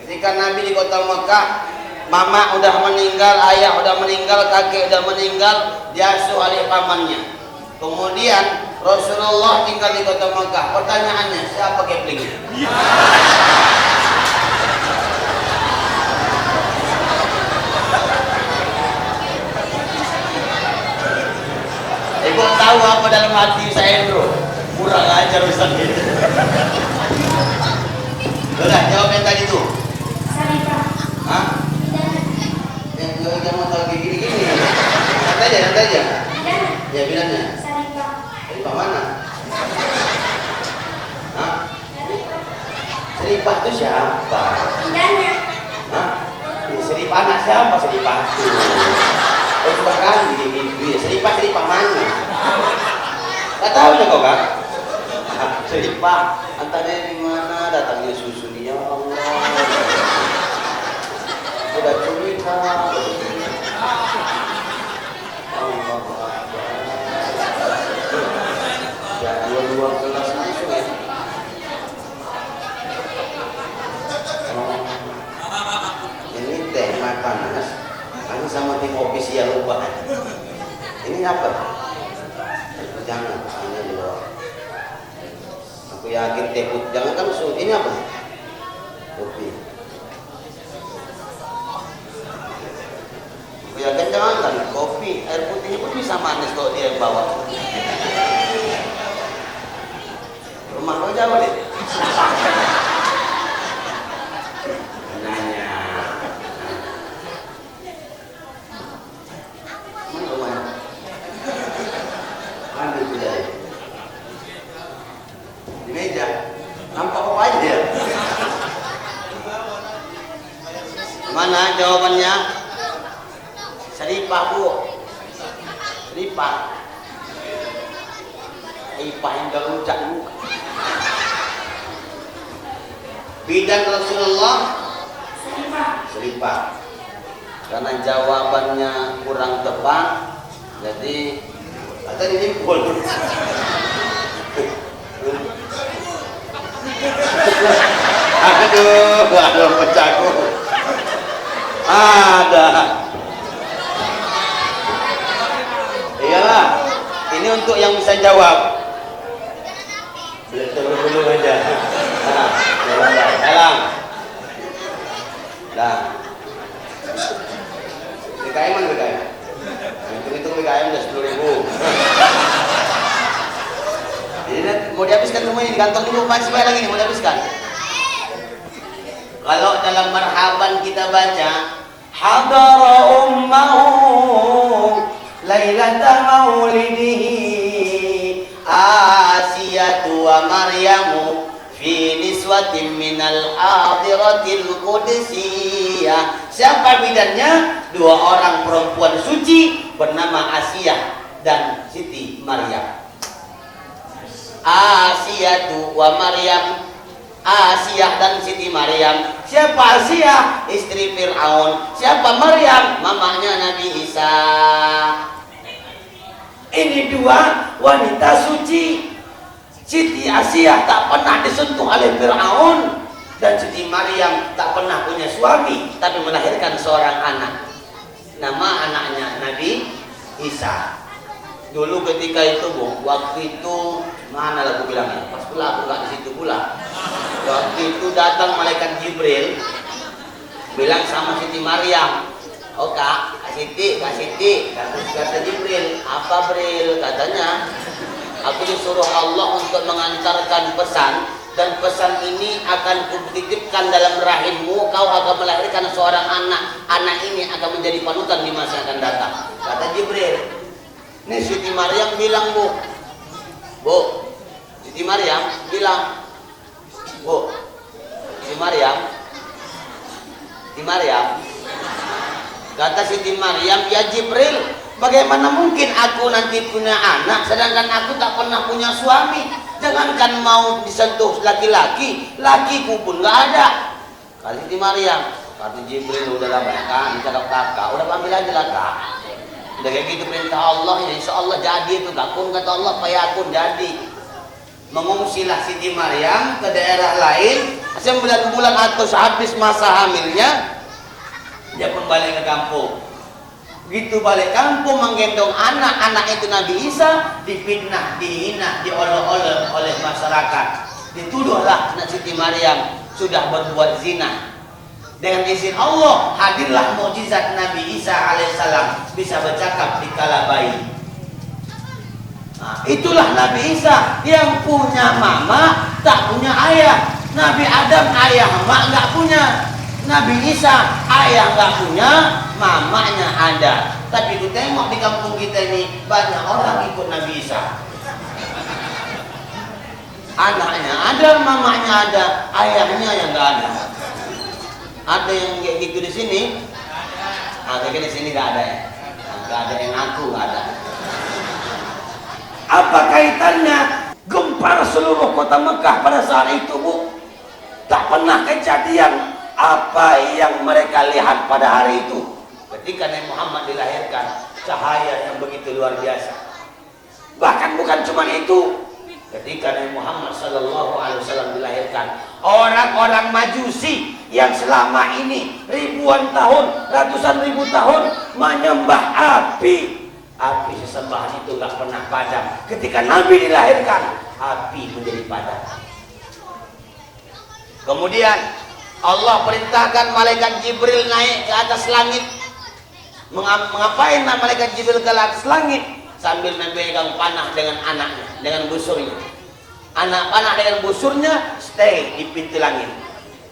Ketika Nabi di kota Mekah, mama udah meninggal, ayah udah meninggal, kakek udah meninggal, diasuh oleh pamannya. Kemudian Rasulullah tinggal di kota Mekah. Pertanyaannya, siapa keplingnya? Ibu tahu apa dalam hati saya, bro? Kurang ajar Ustaz gitu. Udah, jawab yang tadi tuh. Saripah. Hah? Yang mau tahu kayak gini-gini. Santai aja. Ya bilangnya. Saripah. Dari mana? Hah? Seripah itu siapa? Bidanya. Hah? Seripah anak siapa seripah itu? Oh, sudah kan gini-gini. Seripah mana? Gak tahu ya kau kan? Seripah antaranya di mana datangnya susu dia Allah. Sudah cerita. Allah Akbar. Ya dua gelas langsung ya. Ini teh panas. Ini sama tim kopi siang lupa. Ini apa? Jangan, ini di bawah. Aku yakin teh putih. Jangan kan susu. Ini apa? Kopi. Aku yakin jangan kan kopi. Air putihnya pun bisa manis kalau dia yang bawa. Rumah kau jauh deh. Nanya. Mana rumahnya? Ambil dia. Di meja. Nampak apa aja dia? Mana jawabannya? Seripah, Bu. Seripah. Seripah yang gak rujak muka. Bidan Rasulullah Seripah. Karena jawabannya kurang tepat, jadi kata dinimpul. Aduh, pecahku. Ada. Iyalah, ini untuk yang bisa jawab. Dulu aja. Dalam. Dah. BKM mana BKM? Hitung-hitung BKM udah 10.000. Jadi mau dihabiskan semuanya di kantong dulu, masih banyak lagi nih mau dihabiskan. Kalau dalam marhaban kita baca hadara ummahu lailata maulidihi Asiyatu wa Maryamu fi niswatin minal hadiratil qudusiyah. Siapa bidannya? Dua orang perempuan suci bernama Asiyah dan Siti Maryam. Asiyatu wa Maryam, Asiyah dan Siti Maryam. Siapa Asiyah? Istri Fir'aun. Siapa Maryam? Mamanya Nabi Isa. Ini dua wanita suci. Siti Asiyah tak pernah disentuh oleh Fir'aun, dan Siti Maryam tak pernah punya suami tapi melahirkan seorang anak. nama anaknya Nabi Isa. Dulu ketika itu Bu, waktu itu mana lah aku bilangnya? Pas pula aku nggak di situ pula. Waktu itu datang malaikat Jibril bilang sama Siti Maryam, oh Kak Siti, kata Jibril, apa Bril? Katanya, aku disuruh Allah untuk mengantarkan pesan, dan pesan ini akan kutitipkan dalam rahimmu, kau akan melahirkan seorang anak. Anak ini akan menjadi panutan di masa yang akan datang. Kata Jibril. Ini Siti Maryam bilang, Bu, Siti Maryam bilang, Bu, Siti Maryam, kata Siti Maryam, ya Jibril, bagaimana mungkin aku nanti punya anak sedangkan aku tak pernah punya suami? Jangankan mau disentuh laki-laki, lakiku pun gak ada. Kata Siti Maryam, kata Jibril, udahlah banyak kan, cakap kakak, udah ambil aja lah Kak. Udah kayak gitu perintah Allah, ya insya Allah jadi itu. Kakun kata Allah, payakun jadi. Mengungsilah Siti Maryam ke daerah lain. 9 bulan atau sehabis masa hamilnya, dia pun balik ke kampung. Begitu balik kampung menggendong anak itu Nabi Isa, difitnah, dihina, diolok-olok oleh masyarakat. Dituduhlah Siti Maryam sudah berbuat zina. Dengan izin Allah, hadirlah mukjizat Nabi Isa alaihissalam, bisa bercakap di kala bayi. Nah, itulah Nabi Isa yang punya mama, tak punya ayah. Nabi Adam ayah mak nggak punya. Nabi Isa ayah nggak punya, mamanya ada. Tapi ku tengok di kampung kita ini banyak orang ikut Nabi Isa. Anaknya ada, mamanya ada, ayahnya yang nggak ada. Ada yang kayak gitu di sini? Ada di sini nggak ada ya? Nggak ada yang aku nggak ada. Apa kaitannya gempar seluruh kota Mekah pada saat itu, Bu? Tak pernah kejadian apa yang mereka lihat pada hari itu. Ketika Nabi Muhammad dilahirkan, cahaya yang begitu luar biasa. Bahkan bukan cuma itu. Ketika Nabi Muhammad SAW dilahirkan, orang-orang Majusi yang selama ini ribuan tahun, ratusan ribu tahun menyembah api. api sesembahan itu nggak pernah padam. Ketika Nabi dilahirkan, api menjadi padam. Kemudian Allah perintahkan malaikat Jibril naik ke atas langit. Mengapain malaikat Jibril ke atas langit? Sambil memegang panah dengan anaknya, dengan busurnya. Anak panah dengan busurnya stay di pintu langit.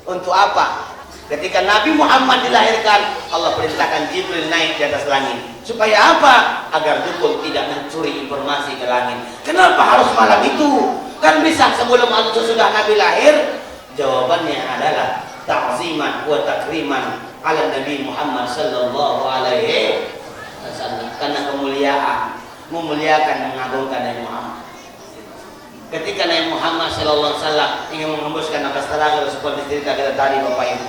Untuk apa? Ketika Nabi Muhammad dilahirkan, Allah perintahkan Jibril naik di atas langit. Supaya apa? Agar dukun tidak mencuri informasi ke langit. Kenapa harus malam itu? Kan bisa sebelum atau sesudah Nabi lahir? Jawabannya adalah ta'ziman wa takriman ala Nabi Muhammad sallallahu alaihi wasallam. Karena kemuliaan, memuliakan, mengagungkan Nabi Muhammad. Ketika Nabi Muhammad sallallahu alaihi wasallam ingin mengembuskan nafas terakhir seperti cerita kita tadi Bapak Ibu.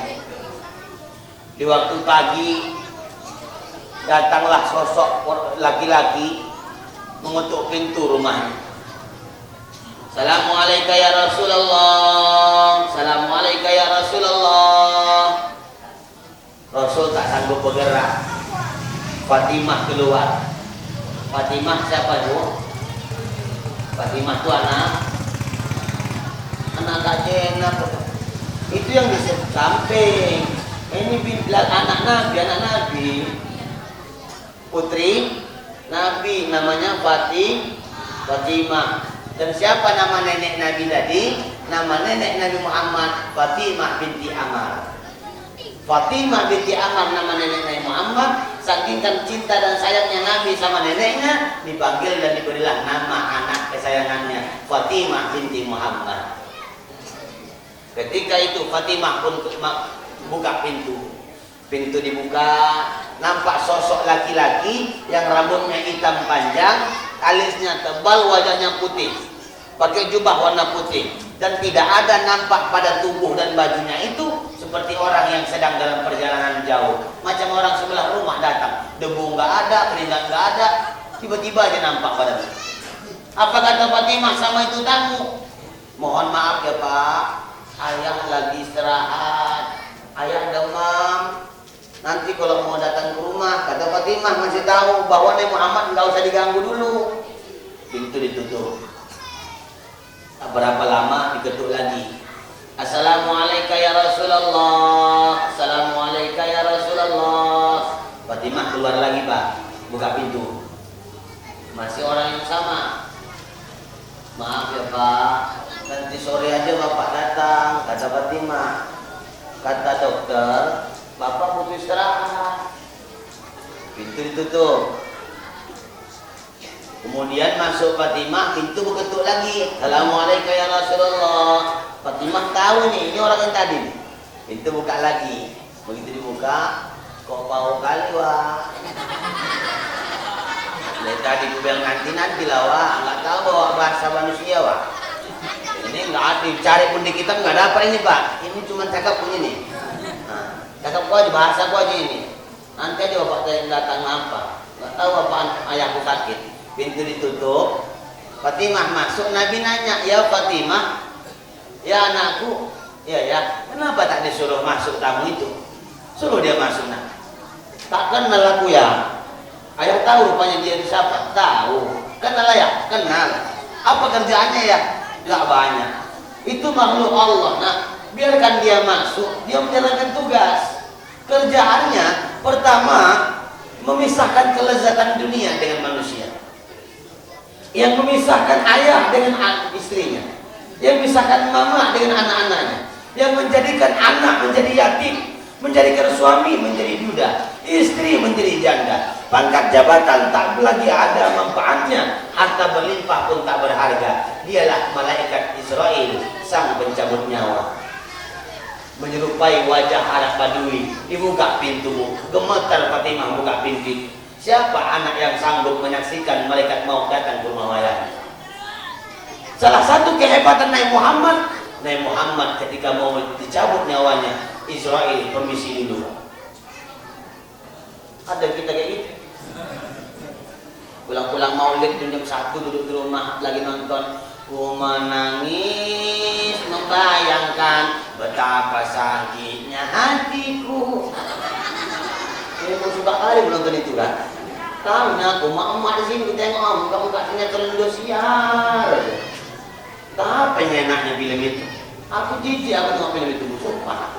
Di waktu pagi datanglah sosok laki-laki mengetuk pintu rumahnya. Assalamualaikum ya Rasulullah. Assalamualaikum ya Rasulullah. Rasul tak sanggup bergerak. Fatimah keluar. Fatimah siapa itu? Fatimah itu anak Kak Jenab. Itu yang di samping. Ini anak Nabi, putri Nabi, namanya Fatimah. Dan siapa nama nenek Nabi tadi? Nama nenek Nabi Muhammad Fatimah binti Amar. Fatimah binti Amar nama nenek Nabi Muhammad. Saking cinta dan sayangnya Nabi sama neneknya, dipanggil dan diberilah nama anak kesayangannya Fatimah binti Muhammad. Ketika itu Fatimah pun buka pintu. Pintu dibuka, nampak sosok laki-laki yang rambutnya hitam panjang, alisnya tebal, wajahnya putih, pakai jubah warna putih, dan tidak ada nampak pada tubuh dan bajunya itu seperti orang yang sedang dalam perjalanan jauh, macam orang sebelah rumah datang, debu nggak ada, keringat nggak ada, tiba-tiba aja nampak badannya. Apa kata Fatimah sama itu tamu? Mohon maaf ya Pak, ayah lagi istirahat, ayah demam. Nanti kalau mau datang ke rumah, kata Fatimah masih tahu bahwa Nabi Muhammad nggak usah diganggu dulu. Pintu ditutup. Tak berapa lama diketuk lagi. Assalamualaikum ya Rasulullah. Assalamualaikum ya Rasulullah. Fatimah keluar lagi Pak, buka pintu. Masih orang yang sama. Maaf ya Pak, nanti sore aja Bapak datang, kata Fatimah. Kata dokter, Bapak butuh istirahat. Pintu ditutup. Kemudian masuk Fatimah, pintu berketuk lagi. Assalamualaikum ya Rasulullah. Fatimah tahu nih, ini orang yang tadi. Pintu buka lagi. Begitu dibuka, kok bau kali wah. Dari tadi gue bilang nanti lah wah, nggak tahu bawa bahasa manusia wah. Ini nggak ada, cari pun di kitab nggak dapat ini Pak. Ini cuma cakap punya nih. Nah, cakap gua aja, bahasa gua aja ini. Nanti aja bapak saya datang apa? Nggak tahu apaan ayahku sakit. Pintu ditutup. Fatimah masuk, Nabi nanya, ya Fatimah, ya anakku, ya, kenapa tak disuruh masuk tamu itu? Suruh dia masuk nak. Tak kenal aku ya. Ayah tahu rupanya dia siapa? Tahu. Kenal ya? Kenal. Apa kerjaannya ya? Gak banyak. Itu makhluk Allah. Nah, biarkan dia masuk, dia menjalankan tugas. Kerjaannya pertama memisahkan kelezatan dunia dengan manusia. Yang memisahkan ayah dengan istrinya, yang memisahkan mama dengan anak-anaknya, yang menjadikan anak menjadi yatim, menjadikan suami menjadi duda, istri menjadi janda, pangkat jabatan tak lagi ada manfaatnya, harta berlimpah pun tak berharga. Dialah malaikat Israel, sang pencabut nyawa. Menyerupai wajah Arab Badui, dibuka pintu, gemetar Fatimah buka pintu. Siapa anak yang sanggup menyaksikan malaikat maut datang ke rumah wayang? Salah satu kehebatan Nabi Muhammad ketika mau dicabut nyawanya, Israel permisi dulu. Ada kita kayak gitu. Pulang-pulang maulid jam 1 duduk di rumah lagi nonton, ku menangis membayangkan betapa sakitnya hatiku. Aku suka kali menonton itu kan. Tahunya aku emak di sini tengok muka-muka sinetron Indosiar. Apa yang enaknya film itu? Aku jijik aku tengok film itu, sumpah.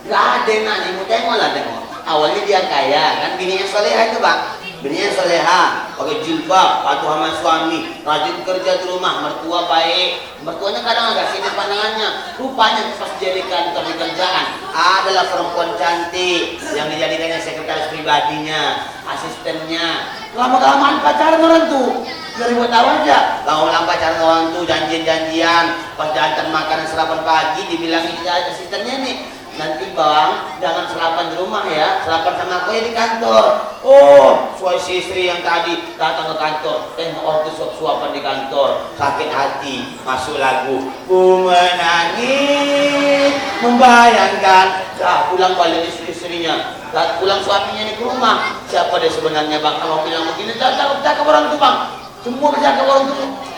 Gak ada enaknya, mau tengok lah tengok. Awalnya dia kaya kan, bininya soleha itu Pak. Bininya soleha, pakai jilbab, patuh sama suami, rajin kerja di rumah, mertua baik. Mertuanya kadang agak sibuk pandangannya. Rupanya pas dijadikan di kerjaan adalah perempuan cantik yang dijadikannya sekretaris pribadinya, asistennya. Lama-kelamaan pacaran orang tuh. Dari buat tahu aja, lama-lama pacaran orang tuh, janjian-janjian, pas diantar makanan sarapan pagi, dibilang ini asistennya nih. Nanti bang, jangan sarapan di rumah ya, sarapan sama aku ya di kantor. Oh, suami istri yang tadi datang ke kantor, ortu suap-suapan di kantor, sakit hati, masuk lagu, ku menangis, membayangkan, pulang balik istri-istrinya, pulang suaminya nih ke rumah. Siapa dia sebenarnya bang? Kalau bilang begini, cakap orang tuh bang, semua bercakap orang tuh.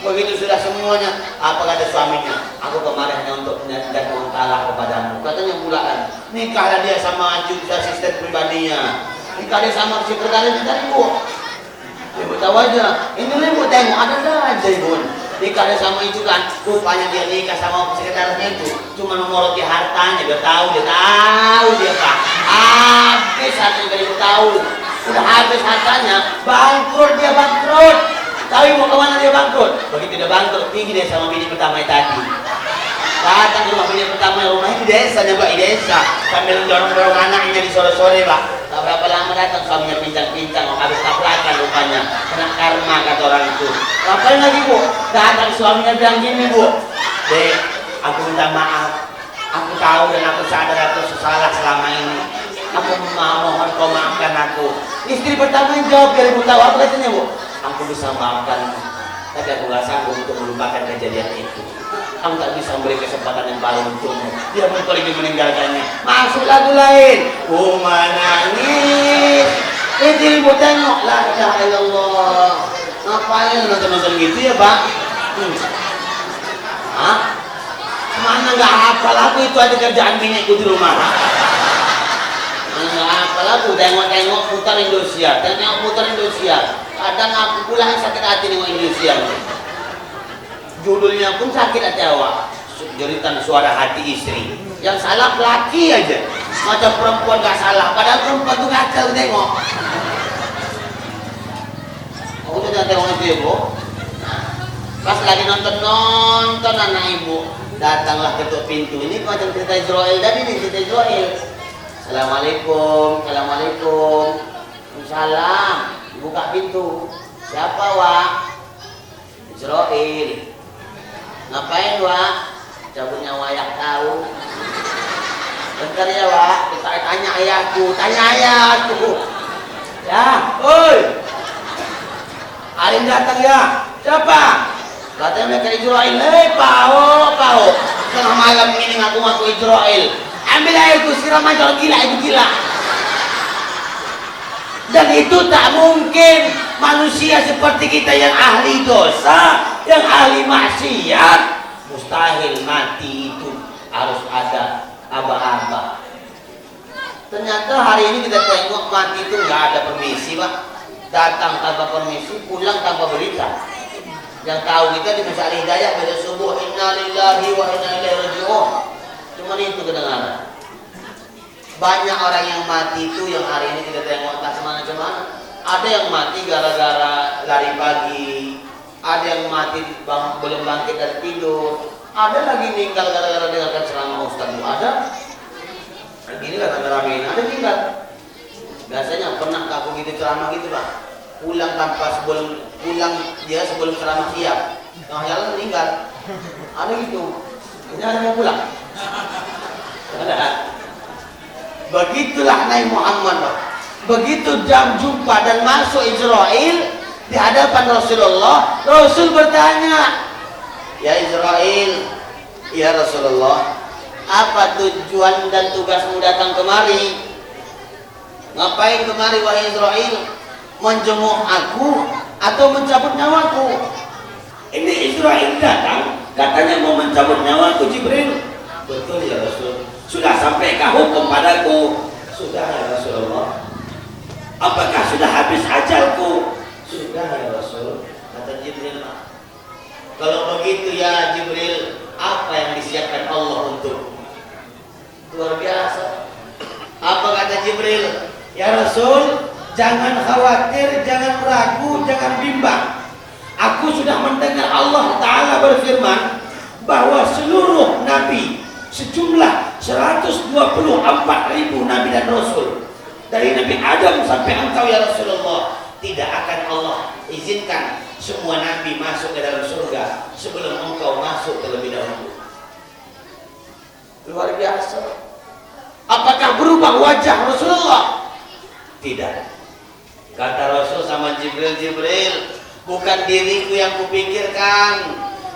Begitu sudah semuanya, apa kata suaminya? Aku kemarin hanya untuk menyatakan uang kalah kepadamu. Katanya bulaan, nikahlah dia sama asisten pribadinya, nikah dia sama sekretaris tadi bu. Ibu tahu aja, ini ibu tengok ada aja ibu. Nikah dia sama itu kan, rupanya dia nikah sama sekretarisnya itu, cuma memoroti hartanya. Dia tahu dia pak. Habis hartanya dari ibu tahu, udah habis hartanya, bangkrut dia bangkrut. Tahu mau kemana dia bangkrut? Begitu dia bangkrut, tinggi dia sama bini pertama tadi. Datang ke rumah bini pertama, rumahnya di desa, nyoba di desa. Sambil dorong-dorong anaknya di sore-sore, Pak. Tak berapa lama datang, suaminya pincang-pincang, habis taplakan rupanya. Kena karma, kata orang itu. Ngapain lagi, Bu? Datang suaminya bilang gini, Bu. Dek, aku minta maaf. Aku tahu dan aku sadar aku salah selama ini. Aku mohon kau maafkan aku. Istri pertama yang jawab, biar ibu tahu. Apa katanya, Bu? Aku bisa maafkanmu, tapi aku gak sanggup untuk melupakan kejadian itu. Aku tak bisa memberi kesempatan yang baru untukmu. Dia pun pergi meninggalkannya. Masuk lagu lain. Ku menangis. Itu ibu tengok. La ilaha illallah. Ngapain nonton-nonton gitu ya Pak? Hah? Mana gak hafal aku itu ada kerjaan biniku di rumah. Enggak apalah, aku tengok-tengok putar Indosiar, tengok putar Indosiar. Kadang aku pula yang sakit hati dengan Indosiar. Judulnya pun sakit hati awak. Jeritan suara hati istri. Yang salah laki aja. Macam perempuan gak salah, padahal perempuan tuh kacau tengok. Aku sudah tengok itu ibu. Pas lagi nonton anak ibu, datanglah ketuk pintu. Ini macam cerita Israel tadi nih, cerita Israel. Assalamualaikum, assalamualaikum. Salam. Buka pintu. Siapa Wak? Israel. Ngapain Wak? Cabut nyawa ayah tahu. Bentar ya Wak, kita tanya ayahku, Ya, oi. Alim datang ya. Siapa? Katanya mereka Israel. Pao. Tengah malam ini ngaku Israel. Ambil airku, siram aja, gila itu gila. Dan itu tak mungkin manusia seperti kita yang ahli dosa, yang ahli maksiat. Mustahil mati itu harus ada aba-aba. Ternyata hari ini kita tengok mati itu nggak ada permisi Pak. Datang tanpa permisi, pulang tanpa berita. Yang tahu kita di Masjid Al-Hidayah pada subuh, inna lillahi wa inna ilaihi raji'un. Cuma itu kedengaran. Banyak orang yang mati itu yang hari ini kita tengok entah semana-semana. Ada yang mati gara-gara lari pagi, ada yang mati belum bangkit dari tidur, ada lagi meninggal gara-gara dengarkan ceramah Ustaz. Ada. Ini kan rame-rame, ada meninggal. Biasanya pernah aku gitu ceramah gitu Pak. Pulang sebelum ceramah siap. Tengah jalan meninggal. Ada gitu. Ini ada yang pulang. Ada. Begitulah Nabi Muhammad Pak. Begitu jam jumpa dan masuk Israel di hadapan Rasulullah, Rasul bertanya, "Ya Israel, ya Rasulullah, apa tujuan dan tugasmu datang kemari? Ngapain kemari wahai Israel? Menjenguk aku atau mencabut nyawaku?" Ini Israel datang, katanya mau mencabut nyawaku Jibril. Betul ya Rasul. Sudah sampaikah hukum padaku? Sudah ya Rasulullah. Apakah sudah habis ajalku? Sudah ya Rasul. Kata Jibril, kalau begitu ya Jibril, apa yang disiapkan Allah untuk? Luar biasa. Apa kata Jibril? Ya Rasul, jangan khawatir, jangan ragu, jangan bimbang. Aku sudah mendengar Allah Ta'ala berfirman bahwa seluruh nabi, sejumlah 124.000 nabi dan rasul, dari Nabi Adam sampai engkau ya Rasulullah, tidak akan Allah izinkan semua nabi masuk ke dalam surga sebelum engkau masuk terlebih dahulu. Luar biasa. Apakah berubah wajah Rasulullah? Tidak. Kata Rasul sama Jibril, bukan diriku yang kupikirkan.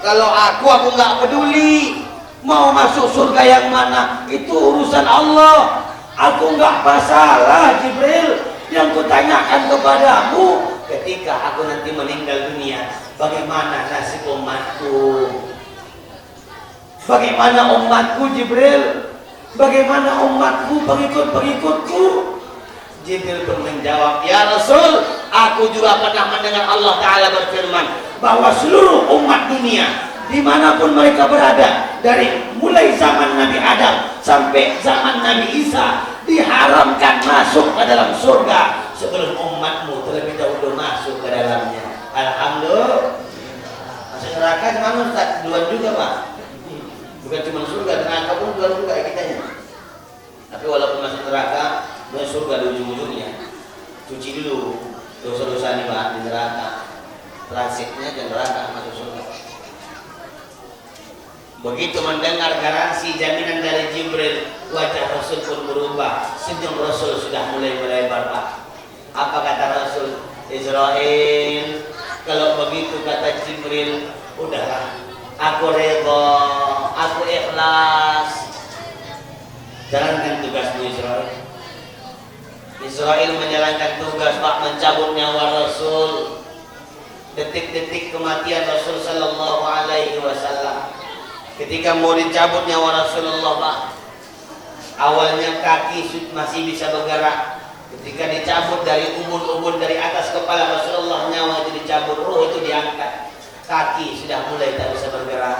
Kalau aku nggak peduli. Mau masuk surga yang mana, itu urusan Allah. Aku nggak masalah Jibril. Yang kutanyakan kepadamu, ketika aku nanti meninggal dunia, bagaimana nasib umatku? Bagaimana umatku Jibril? Bagaimana umatku, pengikut-pengikutku? Jibril pun menjawab, ya Rasul, aku juga pernah mendengar Allah Ta'ala berfirman bahwa seluruh umat dunia dimanapun mereka berada, dari mulai zaman Nabi Adam sampai zaman Nabi Isa, diharamkan masuk ke dalam surga sebelum umatmu terlebih dahulu masuk ke dalamnya. Alhamdulillah. Masuk neraka gimana Ustaz? Duluan juga Pak. Bukan cuma surga, neraka pun duluan juga kitanya. Tapi walaupun masuk neraka, masuk surga di ujung-ujungnya. Cuci dulu dosa-dosa ini Pak di neraka. Transitnya ke neraka masuk surga. Begitu mendengar garansi jaminan dari Jibril, wajah Rasul pun berubah. Senyum Rasul sudah mulai melebar Pak. Apa kata Rasul? Israel, kalau begitu kata Jibril, udahlah, aku redha, aku ikhlas. Jalankan tugasmu Israel. Israel menjalankan tugas Pak, mencabut nyawa Rasul. Detik-detik kematian Rasul Sallallahu Alaihi Wasallam. Ketika mau dicabut nyawa Rasulullah Pak, Awalnya kaki masih bisa bergerak. Ketika dicabut dari ubun-ubun dari atas kepala Rasulullah, nyawa itu dicabut, roh itu diangkat. Kaki sudah mulai tak bisa bergerak.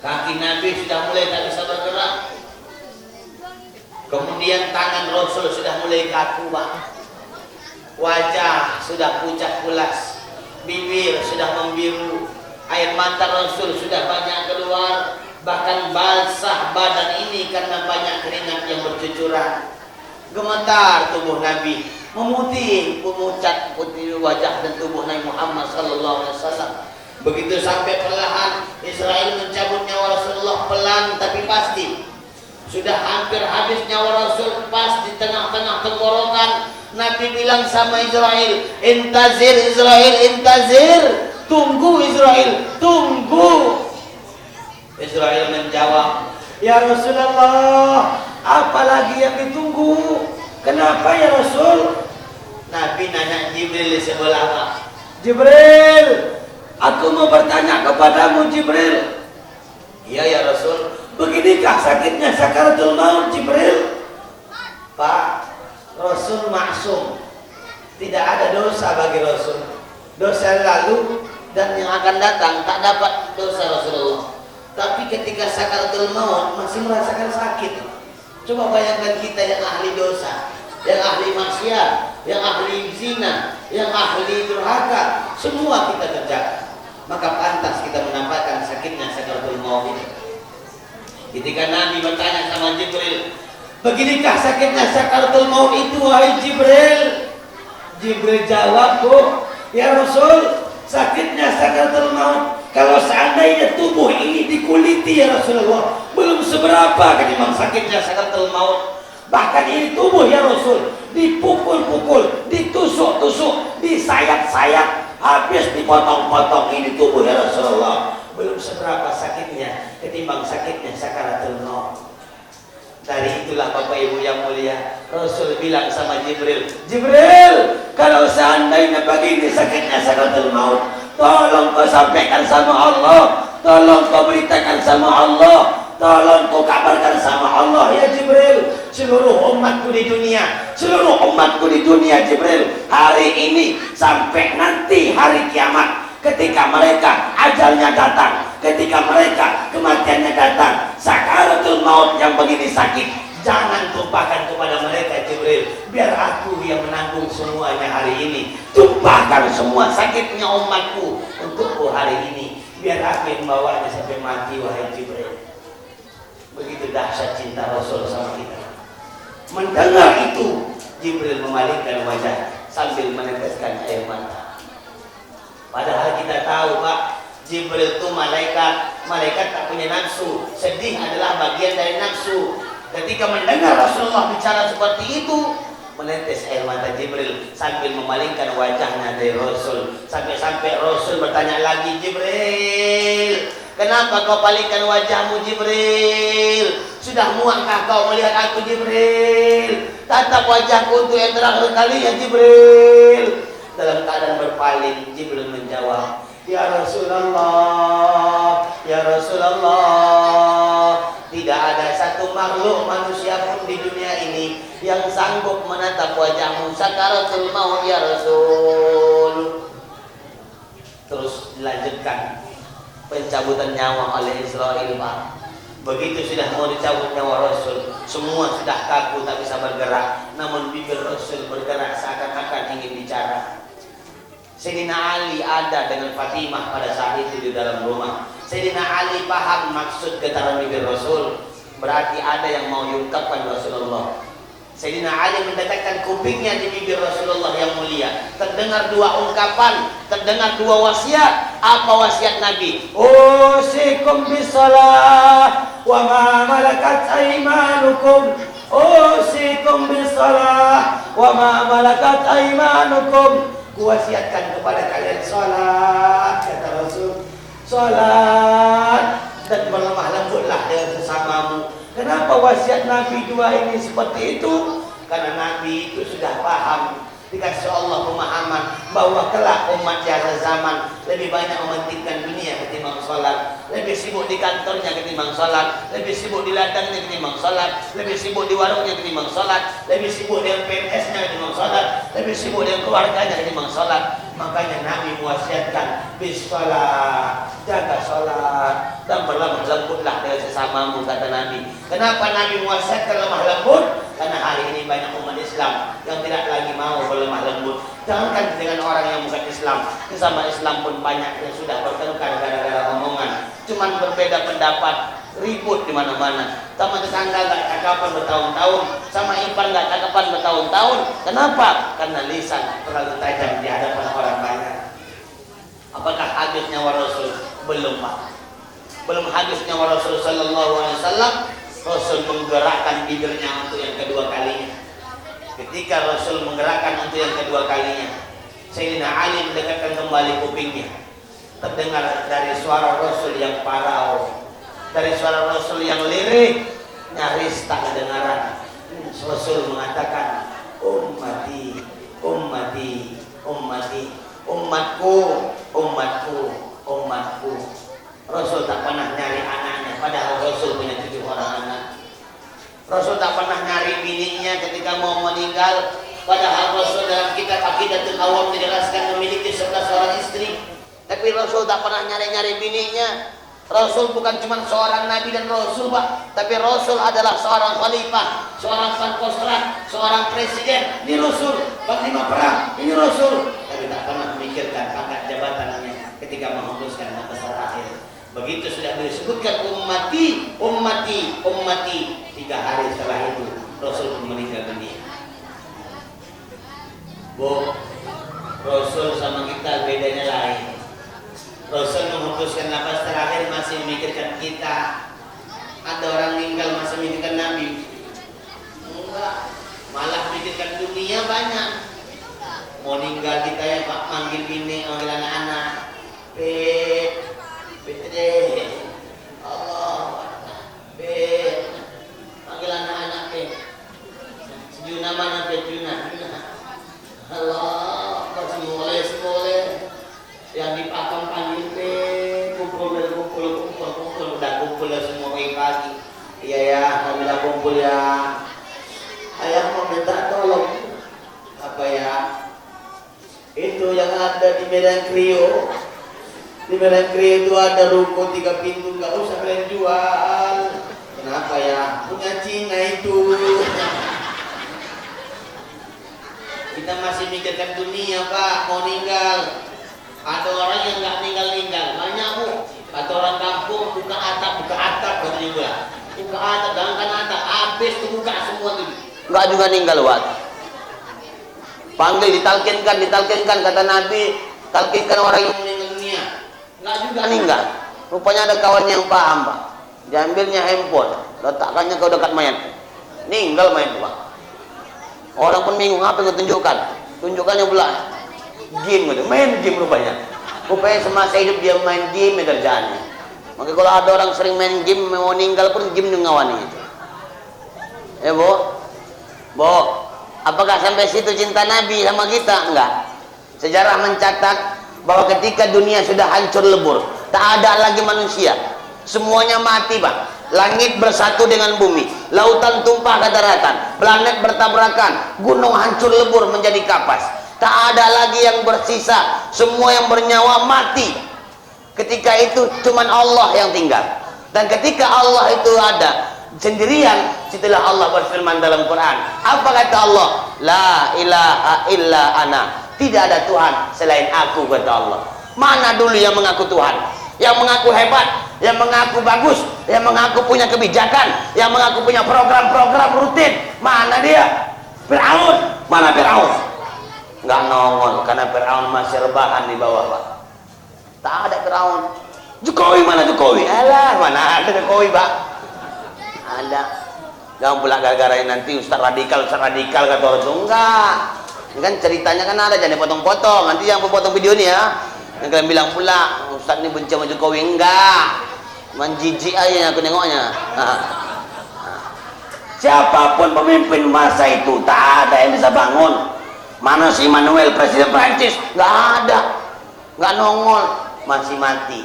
Kaki Nabi sudah mulai tak bisa bergerak. Kemudian tangan Rasul sudah mulai kaku, Pak. Wajah sudah pucat pulas, bibir sudah membiru, air mata Rasul sudah banyak keluar, bahkan basah badan ini karena banyak keringat yang bercucuran. Gemetar tubuh Nabi, memutih, memucat putih wajah dan tubuh Nabi Muhammad sallallahu alaihi wasallam. Begitu sampai perlahan Israel mencabut nyawa Rasulullah, pelan tapi pasti. Sudah hampir habis nyawa Rasul, pas di tengah-tengah tenggorokan, Nabi bilang sama Israel, "Intazir Israel, intazir." Tunggu Israel, tunggu. Israel menjawab, "Ya Rasulullah, apalagi yang ditunggu? Kenapa ya Rasul?" Nabi nanya Jibril di sebelah, Pak. "Jibril, aku mau bertanya kepadamu Jibril." "Iya ya Rasul." "Beginikah sakitnya sakaratul maut Jibril?" "Pak, Rasul maksum, tidak ada dosa bagi Rasul. Dosa lalu dan yang akan datang tak dapat dosa Rasulullah. Tapi ketika sakaratul maut masih merasakan sakit. Coba bayangkan kita yang ahli dosa, yang ahli maksiat, yang ahli zina, yang ahli durhaka, semua kita kerjakan. Maka pantas kita menampakkan sakitnya sakaratul maut ini. Ketika Nabi bertanya sama Jibril, "Beginikah sakitnya sakaratul maut itu wahai Jibril?" Jibril jawab, "Bu, ya Rasul, sakitnya sakaratul maut kalau seandainya tubuh ini dikuliti ya Rasulullah, belum seberapa ketimbang sakitnya sakaratul maut. Bahkan ini tubuh ya Rasul dipukul-pukul, ditusuk-tusuk, disayat-sayat, habis dipotong-potong, ini tubuh ya Rasulullah, belum seberapa sakitnya ketimbang sakitnya sakaratul maut." Dari itulah Bapak Ibu yang mulia, Rasul bilang sama Jibril, "Jibril, kalau seandainya begini sakitnya sakaratul maut, tolong kau sampaikan sama Allah, tolong kau beritakan sama Allah, tolong kau kabarkan sama Allah ya Jibril, seluruh umatku di dunia, seluruh umatku di dunia Jibril, hari ini sampai nanti hari kiamat, ketika mereka ajalnya datang, ketika mereka kematiannya datang, sakaratul maut yang begini sakit, jangan tumpahkan kepada mereka Jibril, biar aku yang menanggung semuanya hari ini. Tumpahkan semua sakitnya umatku untukku hari ini, biar aku yang membawanya sampai mati wahai Jibril." Begitu dahsyat cinta Rasul sama kita. Mendengar itu, Jibril memalingkan wajah sambil meneteskan air mata. Padahal kita tahu, Pak, Jibril itu malaikat tak punya nafsu. Sedih adalah bagian dari nafsu. Ketika mendengar Rasulullah bicara seperti itu, menetes air mata Jibril sambil memalingkan wajahnya dari Rasul. Sampai-sampai Rasul bertanya lagi, "Jibril, kenapa kau palingkan wajahmu Jibril? Sudah muakkah kau melihat aku Jibril? Tatap wajahku untuk yang terakhir kali ya Jibril." Dalam keadaan berpaling, Jibril menjawab, "Ya Rasulullah, ya Rasulullah, tidak ada satu makhluk manusia pun di dunia ini yang sanggup menatap wajahmu sakaratul maut ya Rasul." Terus dilanjutkan pencabutan nyawa oleh Israel, Pak. Begitu sudah mau dicabut nyawa Rasul, semua sudah kaku tak bisa bergerak, namun bibir Rasul bergerak seakan-akan ingin bicara. Sayyidina Ali ada dengan Fatimah pada saat itu di dalam rumah. Sayyidina Ali paham maksud getaran bibir Rasul, berarti ada yang mau diungkapkan Rasulullah. Sayyidina Ali mendekatkan kupingnya di bibir Rasulullah yang mulia. Terdengar dua ungkapan, terdengar dua wasiat. Apa wasiat Nabi? "Usikum bisalah wa ma malakat aymanukum. Usikum bisalah wa ma malakat aymanukum." Kuwasiatkan kepada kalian salat, kata Rasul, salat dan berlemah lembutlah dengan sesamamu. Kenapa wasiat Nabi dua ini seperti itu? Karena Nabi itu sudah paham, dikasih Allah pemahaman bahwa kelak umat di akhir zaman lebih banyak mementingkan dunia ketimbang sholat, lebih sibuk di kantornya ketimbang sholat, lebih sibuk di ladangnya ketimbang sholat, lebih sibuk di warungnya ketimbang sholat, lebih sibuk dengan PNS-nya ketimbang sholat, lebih sibuk dengan keluarganya ketimbang sholat. Makanya Nabi mewasiatkan bis sholat, jaga sholat, dan berlemah lembutlah dengan sesamamu, kata Nabi. Kenapa Nabi mewasiatkan lemah lembut? Karena hari ini banyak umat Islam yang tidak lagi mau berlemah lembut. Jangankan dengan orang yang bukan Islam, sesama Islam pun banyak yang sudah bertengkar gara-gara omongan. Cuman berbeda pendapat, ribut di mana-mana. Sama tetangga gak cakapan bertahun-tahun, sama ipar gak cakapan bertahun-tahun. Kenapa? Karena lisan terlalu tajam di hadapan orang banyak. Apakah hadis nyawa Rasul? Belum, Pak. Belum hadis nyawa Rasul sallallahu alaihi wasallam. Rasul menggerakkan bibirnya untuk yang kedua kalinya. Ketika Rasul menggerakkan untuk yang kedua kalinya, Sayyidina Ali mendekatkan kembali kupingnya. Terdengar dari suara Rasul yang parau, dari suara Rasul yang lirik, nyaris tak kedengaran. Rasul mengatakan, ummati, ummati, ummati, umatku, umatku, umatku. Rasul tak pernah nyari anaknya, padahal Rasul punya 7 orang anak. Rasul tak pernah nyari bininya ketika mau meninggal, padahal Rasul dalam kitab Aqidatul Awam dijelaskan memiliki 11 orang istri. Tapi Rasul tak pernah nyari-nyari bininya. Rasul bukan cuma seorang nabi dan rasul, Pak, tapi Rasul adalah seorang khalifah, seorang pangkostrat, seorang presiden. Ini Rasul, panglima perang, ini Rasul. Tapi tak pernah memikirkan pangkat jabatannya ketika menghembuskan nafas terakhir. Begitu sudah disebutkan ummati, ummati, ummati, 3 hari setelah itu Rasul pun meninggal dunia. Bu, Rasul sama kita bedanya lain. Rasul menghembuskan nafas terakhir masih memikirkan kita. Ada orang meninggal masih memikirkan Nabi? Enggak, malah memikirkan dunia banyak. Mau meninggal kita ya Pak, manggil bini, manggil anak-anak. Allah, panggil anak-anak Juna mana Juna? Allah, semoleh yang dipakam panggil kumpul udah kumpul ya semua pagi. Iya ya, kami udah kumpul ya. Ayah mau minta tolong apa ya? Itu yang ada di Medan Krio. Di Medan Krio itu ada ruko 3 pintu, nggak usah kalian jual. Kenapa ya? Punya Cina itu. Kita masih mikirkan dunia, Pak, mau meninggal. Ada orang yang nggak meninggal, banyak Bu. Kata orang kampung, buka atap kata juga. Buka atap, jangan atap, habis tuh buka semua tuh. Nggak juga meninggal, Wat. Panggil ditalkinkan kata Nabi, talkinkan orang yang meninggal dunia. Nggak juga meninggal. Rupanya ada kawan yang paham, Pak. Diambilnya handphone, letakkannya ke dekat mayat. Ninggal mayat, Pak. Orang pun bingung, apa yang tunjukkan? Tunjukkannya pula game gitu, main game rupanya. Rupanya semasa hidup dia main game kerjaannya. Maka kalau ada orang sering main game mau meninggal pun game ngawani itu. Ya Bu, apakah sampai situ cinta Nabi sama kita? Enggak. Sejarah mencatat bahwa ketika dunia sudah hancur lebur, tak ada lagi manusia, semuanya mati, Pak. Langit bersatu dengan bumi, lautan tumpah ke daratan, planet bertabrakan, gunung hancur lebur menjadi kapas. Tak ada lagi yang bersisa, semua yang bernyawa mati. Ketika itu cuman Allah yang tinggal. Dan ketika Allah itu ada sendirian, setelah Allah berfirman dalam Quran, apa kata Allah? La ilaha illa ana. Tidak ada Tuhan selain aku, kata Allah. Mana dulu yang mengaku Tuhan? Yang mengaku hebat, yang mengaku bagus, yang mengaku punya kebijakan, yang mengaku punya program-program rutin. Mana dia? Fir'aun. Mana Fir'aun? Nggak nongol, karena Fir'aun masih rebahan di bawah, Pak. Tak ada Fir'aun. Jokowi mana Jokowi? Alah, mana ada Jokowi, Pak? Ada. Jangan pula gara-gara nanti Ustaz radikal kata orang itu. Enggak. Ini kan ceritanya kan ada, jangan dipotong-potong. Nanti yang potong video ini ya, yang kalian bilang pula Ustaz ini benci sama Jokowi. Enggak. Menjijik aja aku nengoknya. Siapapun pemimpin masa itu, tak ada yang bisa bangun. Mana si Emmanuel, presiden Prancis? Nggak ada, nggak nongol, masih mati.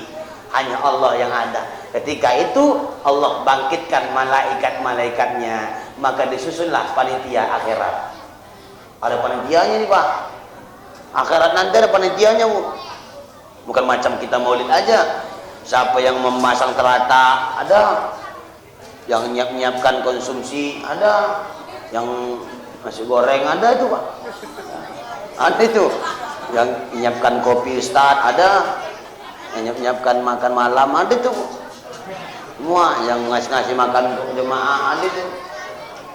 hanya Allah yang ada. Ketika itu Allah bangkitkan malaikat-malaikatnya, maka disusunlah panitia akhirat. Ada panitianya nih Pak. Akhirat nanti ada panitianya Bu. Bukan macam kita maulid aja. Siapa yang memasang terata ada, yang nyiapkan konsumsi ada, yang nasi goreng ada itu Pak. Ada itu. Yang menyiapkan kopi Ustaz ada, yang menyiapkan makan malam ada itu Bu. Semua yang ngasih makan untuk jemaah ada itu.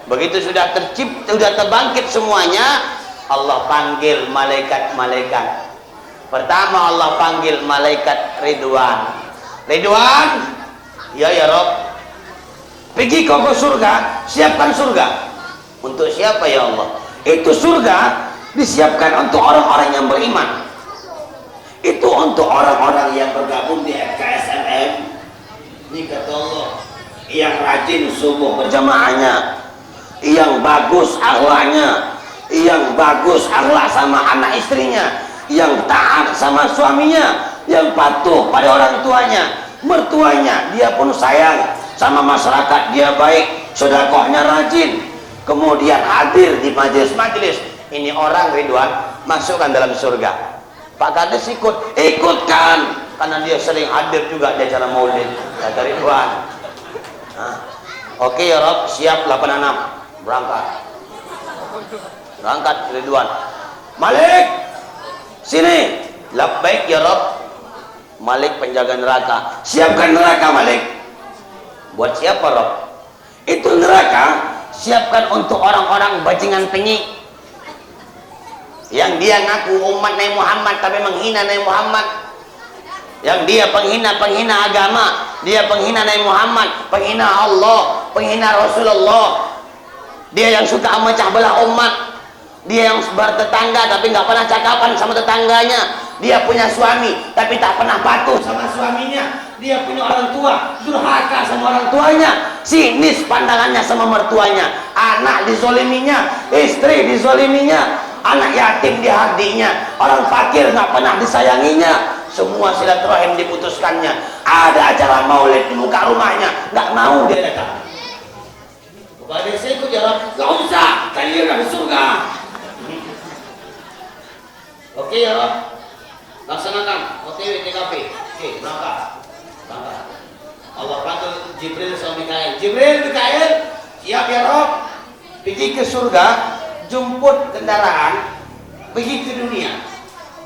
Begitu sudah tercipta, sudah terbangkit semuanya, Allah panggil malaikat-malaikat. Pertama Allah panggil malaikat Ridwan. Ridwan, ya Rob, pergi kau ke surga, siapkan surga. Untuk siapa ya Allah? Itu surga disiapkan untuk orang-orang yang beriman. Itu untuk orang-orang yang bergabung di FKSMM. Ini kata Allah, yang rajin subuh berjamaahnya, yang bagus akhlaknya, yang bagus akhlak sama anak istrinya, yang taat sama suaminya, yang patuh pada orang tuanya, mertuanya dia pun sayang, sama masyarakat dia baik, sedekahnya rajin, kemudian hadir di majelis-majelis. Ini orang Ridwan masukkan dalam surga. Pak Kades ikutkan karena dia sering hadir juga di acara maulid, kata Ridwan. Oke ya Rob, siap 86 berangkat Ridwan. Malik sini, labbaik ya Rob. Malik penjaga neraka, siapkan neraka Malik. Buat siapa Rob? Itu neraka siapkan untuk orang-orang bajingan penyik yang dia ngaku umat Nabi Muhammad tapi menghina Nabi Muhammad, yang dia penghina agama, dia penghina Nabi Muhammad, penghina Allah, penghina Rasulullah, dia yang suka memecah belah umat, dia yang bertetangga tapi nggak pernah cakapan sama tetangganya, dia punya suami tapi tak pernah patuh sama suaminya, dia punya orang tua durhaka sama orang tuanya, sinis pandangannya sama mertuanya, anak dizoliminya, istri dizoliminya, anak yatim di hatinya, orang fakir nggak pernah disayanginya, semua silaturahim diputuskannya. Ada acara maulid di muka rumahnya, nggak mau dia datang. Kepada saya ikut jalan, nggak usah, kalian nggak di surga. Oke ya Rob, laksanakan OTW TKP. Oke, berangkat. Allah panggil Jibril sama Mikael. Mikael, siap ya Rob, pergi ke surga, jemput kendaraan, pergi ke dunia,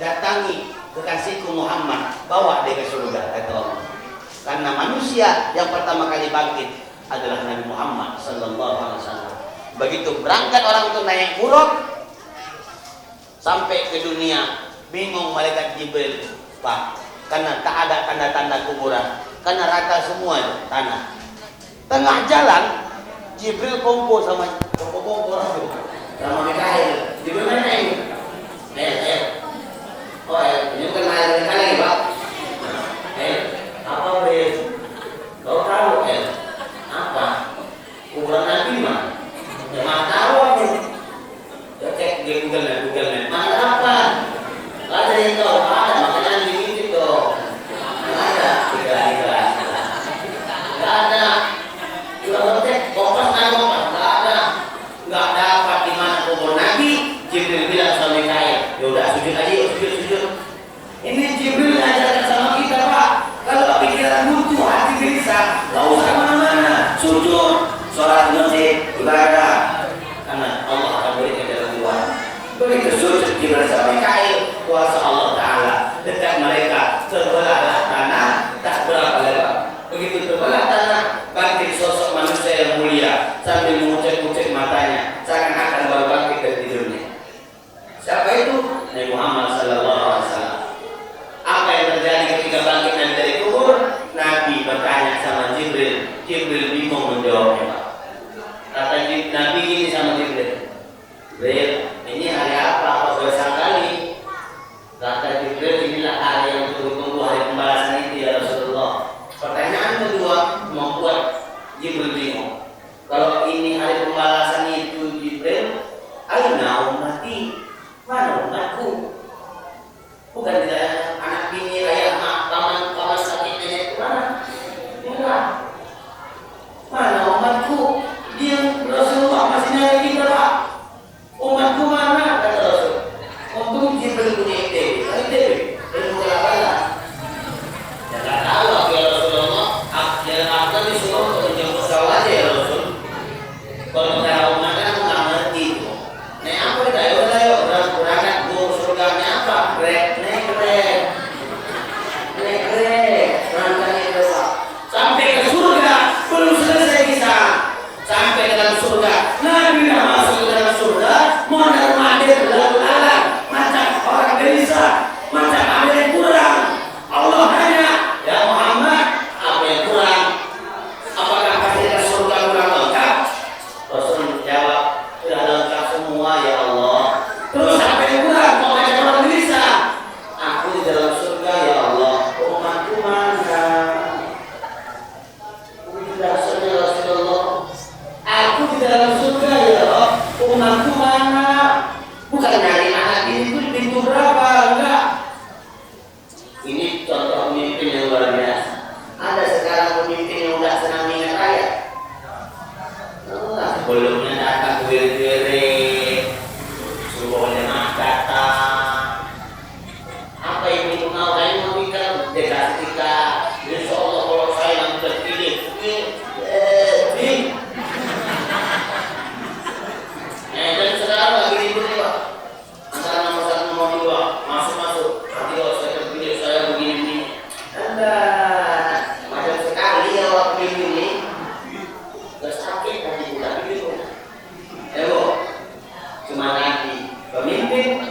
datangi kekasihku Muhammad, bawa dia ke surga, kata Allah. Karena manusia yang pertama kali bangkit adalah Nabi Muhammad sallallahu alaihi wasallam. Begitu berangkat orang itu naik urut sampai ke dunia, bingung malaikat Jibril, Pak, karena tak ada tanda-tanda kuburan, karena rata semua itu tanah. Tengah jalan Jibril kumpul sama Mikael. Jibril mana ini? Ini bukan mahal Mikael lagi Pak. Apa Bre? Kau tahu apa? Kuburan Nabi mana? Ya mana tahu aku. Ya cek di Google Net. Mana apa? Gak ada yang tahu. Ada makanya unlimited dong. Gak ada. Tidak. Gak ada. Udah cek kompas ada kompas. Gak ada. Gak dapat di mana kubur Nabi. Jibril bilang sama Mikael, ya udah sujud aja, sujud. Ini Jibril ajarkan sama kita Pak. Kalau pikiran buntu, hati gelisah, gak usah kemana-mana, sujud, sholat masjid, ibadah. Karena Allah akan berikan jalan keluar. Begitu sujud Jibril sama Mikael, kuasa Allah Ta'ala dekat mereka, terbelahlah tanah, tak berapa lebar. Begitu terbelah tanah, bangkit sosok manusia yang mulia sambil mengucek-ucek matanya, seakan-akan baru bangkit dari tidurnya. Siapa itu? Nabi Muhammad sallallahu alaihi wasallam. Apa yang terjadi ketika bangkit dari kubur? Nabi bertanya sama Jibril. Jibril bingung menjawabnya. Kata Nabi gini sama Jibril. Jibril, ini hari apa? Apa sudah kali? Kata Jibril, inilah hari yang tunggu-tunggu, hari pembalasan itu ya Rasulullah. Pertanyaan kedua membuat Jibril bingung. Kalau ini hari pembalasan itu Jibril, aina ummati? Mana umatku? Bukan tidak anak bini, ayah, mak, paman sakit, nenek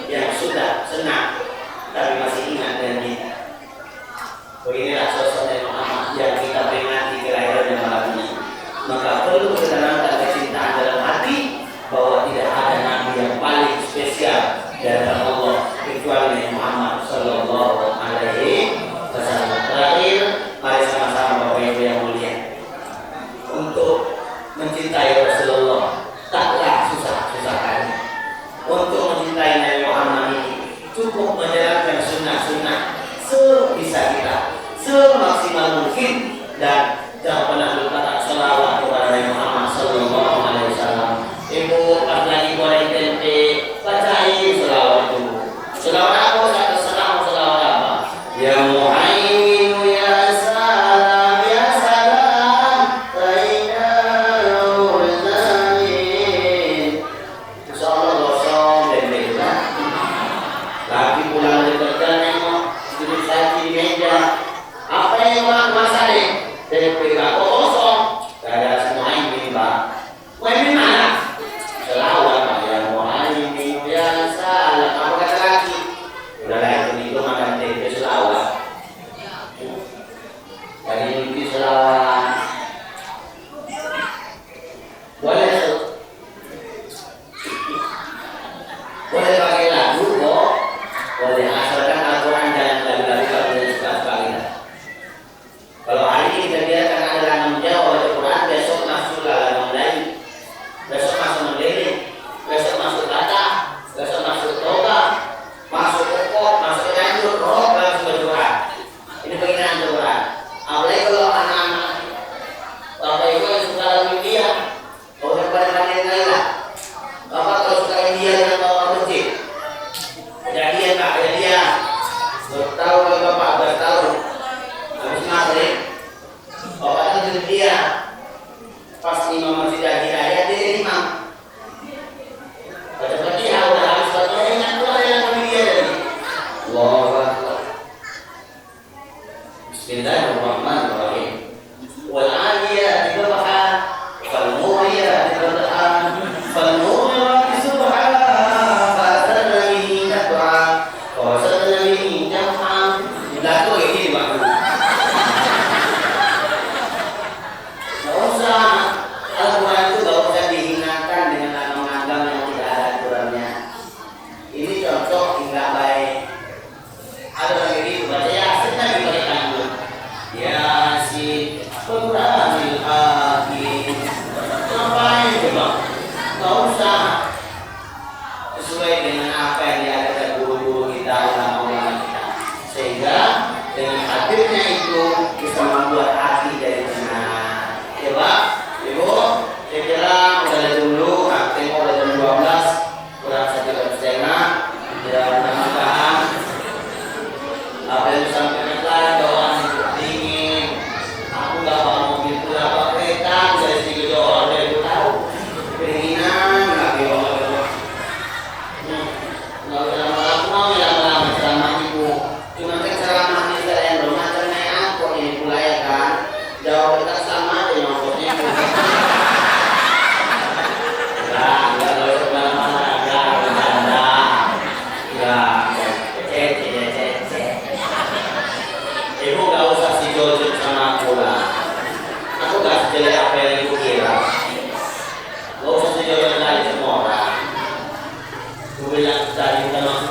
yang sudah senang tapi masih ingat dengan kita. Beginilah sosok Nabi Muhammad yang kita peringati kelahirannya malam ini. Maka perlu ditanamkan kecintaan dalam hati bahwa tidak ada nabi yang paling spesial dari Allah kecuali Nabi Muhammad Sallallahu Alaihi Wasallam. Terakhir, mari sama-sama Bapak Ibu yang mulia, untuk mencintai Rasulullah taklah susah-susahkan. Untuk mencintai Nabi Muhammad ini cukup menjalankan sunnah-sunnah sebisa kita, semaksimal mungkin, dan jangan pernah lupa selawat kepada Nabi Muhammad Sallallahu Alaihi Wasallam. Ibu pas lagi goreng tempe, bacain selawat dulu. Selawat apa? Selawat apa? Ya Muhaimin ya salam ya salam Sayyidul Mursalin. Insyaallah gosong dan beda. Lagi pulang dari kerja nengok duduk saja di meja. Apa yang masak nih? Tempe gak kosong. Gak ada semua ini Pak. Ini mana? Selawat Pak. Ya Muhaimin ya salam. Apa kata lagi? Udahlah itu makan tempe selawat. Dari itu selawat. Boleh pakai lagu kok. Boleh, asalkan Al-Quran jangan lagu-lagu kalau tidak suka sekali. Kalau hari ini kita biarkan ada lagu Jawa Al-Quran, besok masuk lagu lain, besok masuk mendeli, besok masuk kata, besok masuk toga, masuk pokok, masuk nyandur, rock, langsung berdoa. Ini penghinaan Al-Quran. Apalagi kalau anak-anak Bapak Ibu yang suka lagu India, kalau daripada lain lah. Bapak kalau suka India yang bawa masjid, kejadian Pak, kejadian. Bertahu kalau Bapak bertahu, habis maghrib, Bapak itu jadi dia. Pas imam masjid hidayah, dia jadi imam. Baca Fatihah udah habis Fatihah, ingat pula yang kami dia tadi. Allahu Akbar. Bismillahirrahmanirrahim. Wal 'adiyati dhabha, fal muriyati qadha, fal muriyati subha, fasadna bihi nab'a, fasadna bihi jam'a. Lagu ini Pak. Nggak usah, Al-Quran itu nggak usah dihinakan dengan agama-agama yang tidak ada aturannya. Ini contoh hingga baik. Ada lagi baca Yasin lagi pakai tanggung. Yasin, Qur'anil Hakim. Ngapain coba? Nggak usah. Sesuai dengan apa yang diajarkan guru-guru kita, ulama-ulama kita. Sehingga dengan hadirnya itu bisa membuat hati jadi tenang. Ya Pak, Ibu, saya kira udah dulu, tengok udah jam 12, kurang 1,5 jam. Mudah-mudahan apa yang disampaikan tadi doa cukup dingin. Aku gak bawa mobil pula, apa kereta, saya sedikit doa, saya tahu. Keinginan lagi orang-orang. Nggak usah lama-lama, lama-lama ceramah Ibu. Cuma kan ceramahnya saya yang bermacam naik angkot ini pula ya kan. Jawab kita sama aja maksudnya. Enggak usah kemana-mana, enggak, bercanda. Enggak, cece. Ibu gak usah si Joseph sama aku lah. Aku gak sejelek apa yang Ibu kira. Gak usah si Joseph dari semua orang. Aku bilang tadi kita masuk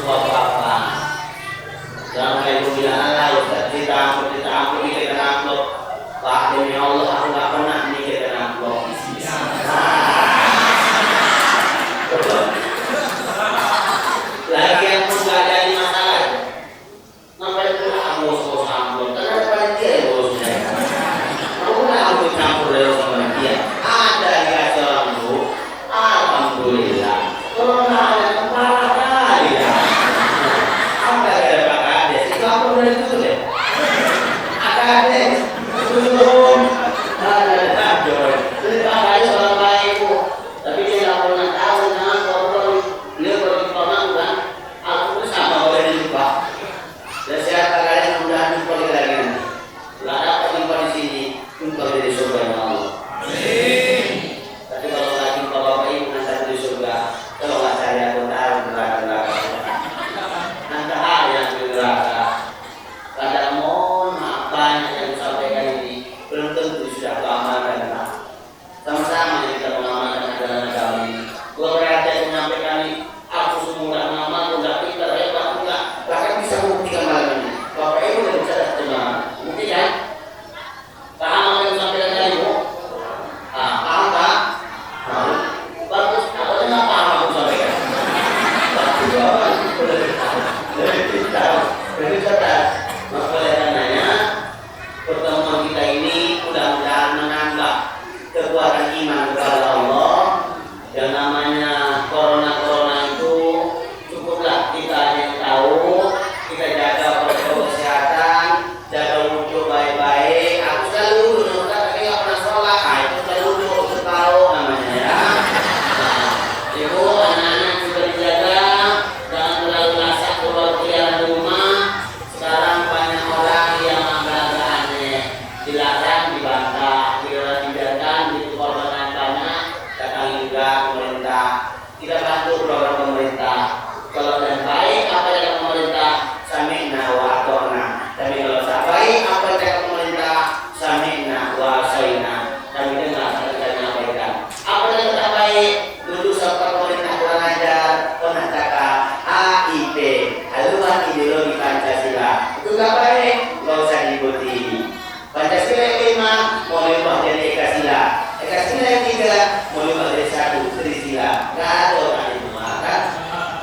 suka baik, nggak usah diikuti. Pancasila yang 5 mau diubah jadi Ekasila. Ekasila yang 3 mau diubah jadi 1 Trisila. Nggak ada orang itu kan?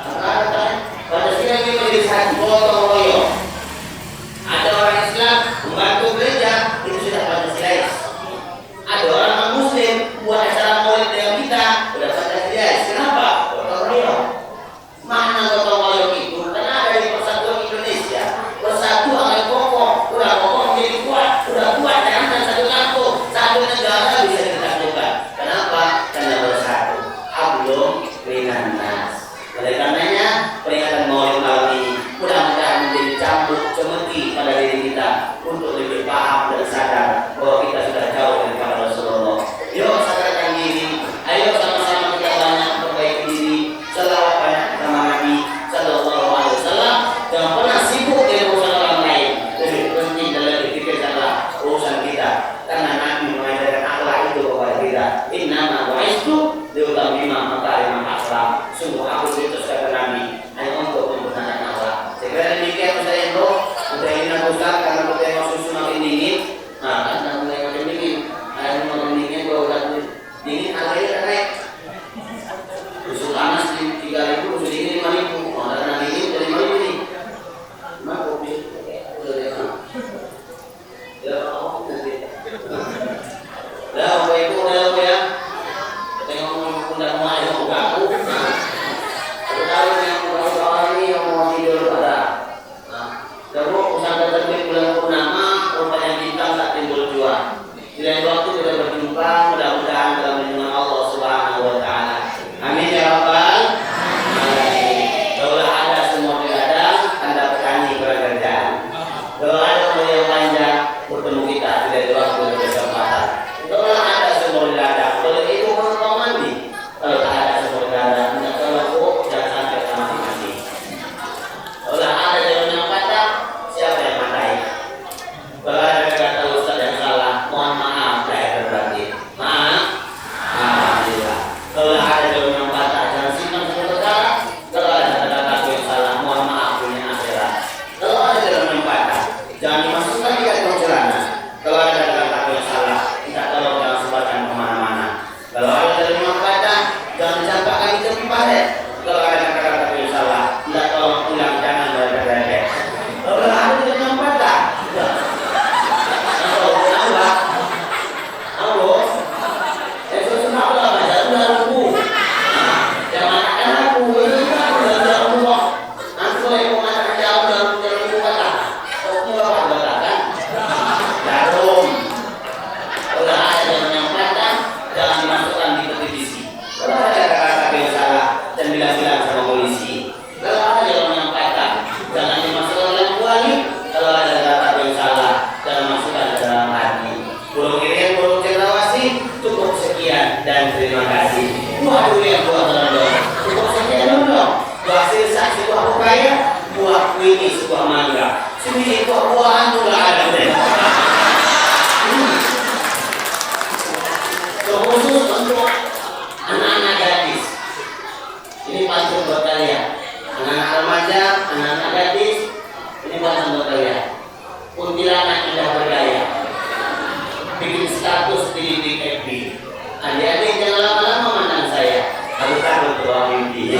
Nggak ada kan? Pancasila yang 5 jadi 1 gotong royong. Ada orang Islam membantu gereja, itu sudah Pancasilais. Ada orang non-Muslim buat acara maulid dengan kita, udah Pancasilais. Kenapa? Gotong royong. Mana gotong royong itu? Karena ada di Persatuan Indonesia. Bersatu akan kokoh, udah kokoh menjadi kuat, udah kuat jangan satu kampung, satu negara bisa ditaklukkan. Kenapa? Karena bersatu. Hablum minan nas. Oleh karenanya peringatan maulid tahun ini mudah-mudahan menjadi cambuk cemeti pada diri kita untuk lebih paham dan sadar bahwa kita sudah jauh daripada Rasulullah. Yuk sadarkan diri, ayo sama-sama kita banyak perbaiki diri, selawat banyak sama Nabi Sallallahu Alaihi Wasallam. Jangan pernah sibuk dengan urusan orang lain. Lebih penting dan lebih dipikirkanlah urusan kita, karena Nabi mengajarkan akhlak itu kepada kita. Innama bu'istu liutammima makarimah akhlak. Sungguh aku diutus kepada Nabi hanya untuk membenarkan akhlak. Sekiranya demikian Ustaz Endro, udah ini aku Ustaz karena kita yang susu makin dingin. Nah, kan mulai makin dingin. Air makin dingin, kalau udah dingin airnya naik. Susu panas di 3.000, susu dingin 5.000. Kalau ada dingin dari 5.000 nih. Nah, kopi udah deh. Ya, aku nanti. Dah, Bapak Ibu, udah ya. Tengok undang mau aja mau aku. Tahu yang orang ini yang mau tidur pada. Nah, kamu usaha terbit bulan purnama, rupanya bintang tak timbul jua. Di lain waktu kita berjumpa, mudah-mudahan dalam lindungan Allah Subhanahu Wa Taala. Amin ya Rabbal Alamin. Kalau ada semua diladang, Anda petani berkerjaan. Kalau ada umur yang panjang, bertemu kita di lain waktu dan kesempatan. Kalau ada semua diladang, kalau itu mau mandi. Kalau tak ada semua diladang, kalau jangan sampai mati-mati. Kalau ada jalan yang patah, siapa yang matai? Kalau ada kata Ustaz yang salah, mohon maaf saya berbagi. Maaf. Alhamdulillah. Kalau ada jalan yang patah, jangan simpan sementara. Kalau ada kata-kata yang salah, mohon maaf punya akhirat. Kalau ada jalan yang patah, jangan dimasukkan di kantong celana. Kalau ada kata-kata yang salah, kita tolong jangan sebarkan kemana-mana. Kalau ada jalan yang patah, jangan dicampakkan di tepi paret. Kalau ada kata-kata yang salah, kita tolong ulang jangan berdebat. Kalau ada jalan yang patah, dan terima kasih. Buah durian, buah terondong. Cukup sekian dong. Buah sirsak, sebuah pepaya. Buah kuini, sebuah mangga. Sembilan buah-buahan tuh nggak ada deh. Khusus untuk anak-anak gadis. Ini pantun buat kalian. Anak-anak remaja, anak-anak gadis. Ini pantun buat kalian. Kuntilanak indah berdaya. Bikin status di FB. Adik-adik jangan lama-lama mandang saya. Aku takut doang mimpi.